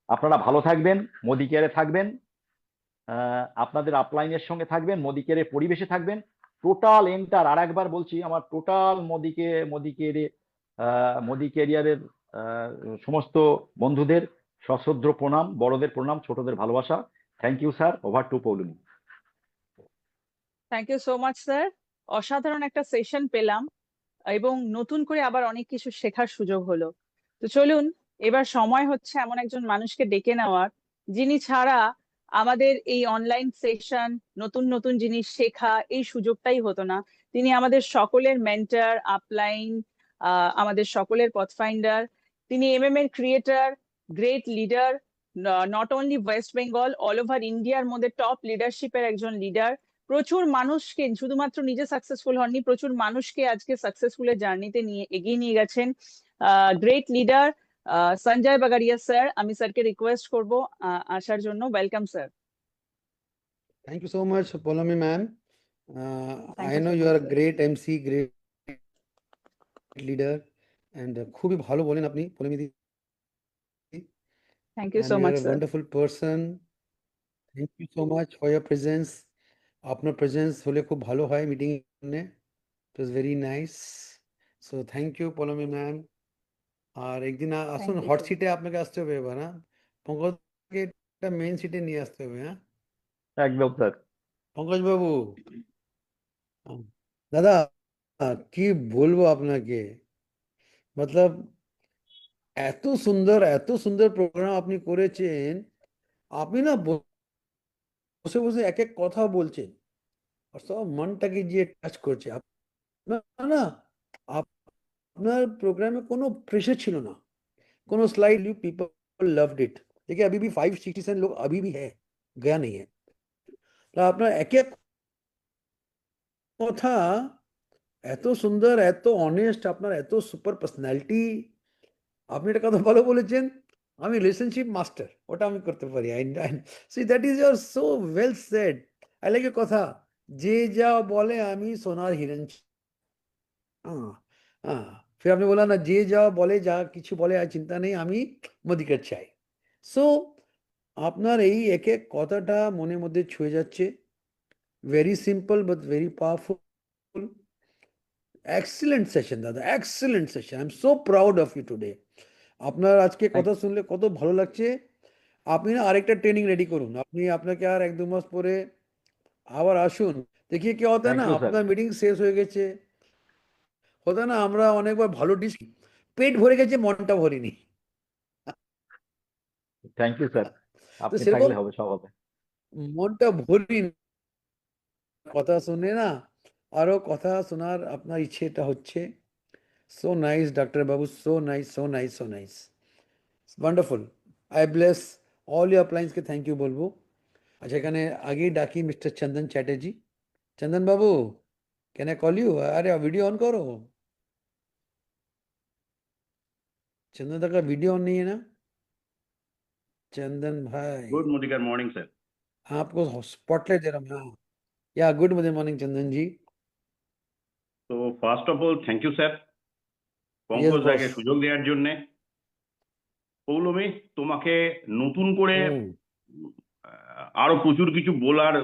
আপনারা ভালো থাকবেন, মোদি কেয়ারে থাকবেন, আপনাদের আপলাইনের সঙ্গে থাকবেন, মোদি কেয়ারের পরিবেশে থাকবেন। টোটাল এন্টার, আর একবার বলছি, আমার টোটাল মোদি ক্যারিয়ারের সমস্ত বন্ধুদের সশ্রদ্ধ প্রণাম, বড়দের প্রণাম, ছোটদের ভালোবাসা। Thank you sir. Over to Poulami. Thank you so much sir. অসাধারণ একটা সেশন পেলাম এবং নতুন করে আবার অনেক কিছু শেখার সুযোগ হলো। তো চলুন, এবার সময় হচ্ছে এমন একজন মানুষকে ডেকে নেওয়ার, যিনি ছাড়া আমাদের এই অনলাইন সেশন, নতুন নতুন জিনিস শেখা, এই সুযোগটাই হতো না। তিনি আমাদের সকলের মেন্টর, আপলাইন, আমাদের সকলের পথ ফাইন্ডার। তিনি এমএম এর creator, great leader, not only West Bengal, all over ইন্ডিয়ার মধ্যে টপ লিডারশিপের একজন লিডার। প্রচুর মানুষকে, শুধুমাত্র নিজে সাকসেসফুল হননি, প্রচুর মানুষকে আজকে সাকসেসফুলের জার্নিতে নিয়ে এগিয়ে নিয়ে গেছেন। Great leader Sanjay Bagadia sir, আমি স্যারকে রিকোয়েস্ট করব আসার জন্য। Welcome sir. Thank you so much, Poulomi ma'am. Thank I you know so you much, are a sir. great MC, great leader, and খুবই ভালো বলেন আপনি পৌলমি দি, Thank you and so you are much, a sir. wonderful person. Thank you so much for your presence. আপনার presence হলে খুব ভালো হয় meeting A. It was very nice. So thank you, Poulomi ma'am. আর একদিন আসুন, Thank you, হট sir. সিটে আপনাকে আসতে হবে এবার, হ্যাঁ? পঙ্কজকে একটা মেইন সিটে নিয়ে আসতে হবে, হ্যাঁ? একদম স্যার। পঙ্কজ বাবু, দাদা, কি বলবো আপনাকে, মতলব এত সুন্দর প্রোগ্রাম আপনি করেছেন। আপনি না বসে বসে এক এক কথা বলছেন আর সব মনটাকে গিয়ে টাচ করছে। আপনার না, আপনার প্রোগ্রামে কোনো প্রেশার ছিল না, কোনো slide, you people loved it. देखिए अभी भी 567 लोग अभी भी है, गया नहीं है। তো আপনার এক এক কথা এত সুন্দর, এত অনেস্ট, আপনার এত সুপার পার্সোনালিটি। আপনি একটা কথা ভালো বলেছেন, আমি রিলেশনশিপ মাস্টার, ওটা আমি করতে পারি। See that is your so well said. I like a কথা, যে যা বলে আমি সোনার হিরণ। हाँ, हाँ। फिर आपने बोला ना, যে যা বলে, যা কিছু বলে আর চিন্তা নেই, আমি মদিকের চাই। সো আপনার এই এক এক কথাটা মনের মধ্যে ছুঁয়ে যাচ্ছে। Very simple but very powerful. Excellent session দাদা, excellent session. I am so proud of you today. আপনার আজকে কথা শুনলে কত ভালো লাগছে। আপনি না আরেকটা ট্রেনিং রেডি করুন। আপনি, আপনাকে আর 1-2 মাস পরে আবার আসুন। देखिए क्या होता है থ্যাংক ना, ইউ স্যার। আপনার মিটিং শেষ হয়ে গেছে, হতো না আমরা অনেকবার ভালো ডিশ, পেট ভরে গেছে, মনটা ভরিনি। Thank you sir. তো আপনি সেরকম থাকলে হবে, সব হবে। মনটা ভরিনি কথা শুনে না, আরো কথা শোনার আপনার ইচ্ছেটা হচ্ছে। সো নাইস ডাক্তার বাবু, so nice, so nice, so nice, wonderful. I bless all your অ্যাপ্লায়েন্সকে থ্যাংক ইউ বলবো। আচ্ছা, এখানে আগেই ডাকি mister Chandan Chatterjee. Chandan Babu, can I call you? আরে ভিডিও অন করো। चंदन दा का वीडियो ऑन नहीं है ना? चंदन भाई, गुड मोदिकर मॉर्निंग सर। आपको स्पॉटलाइट दे रहा हूँ। हाँ, yeah good morning Chandan ji. তো first of all thank you sir yes Pankaj boss. রায়কে সুযোগ দেওয়ার জন্য। পৌলমী, তোমাকে নতুন করে আরো প্রচুর কিছু বলার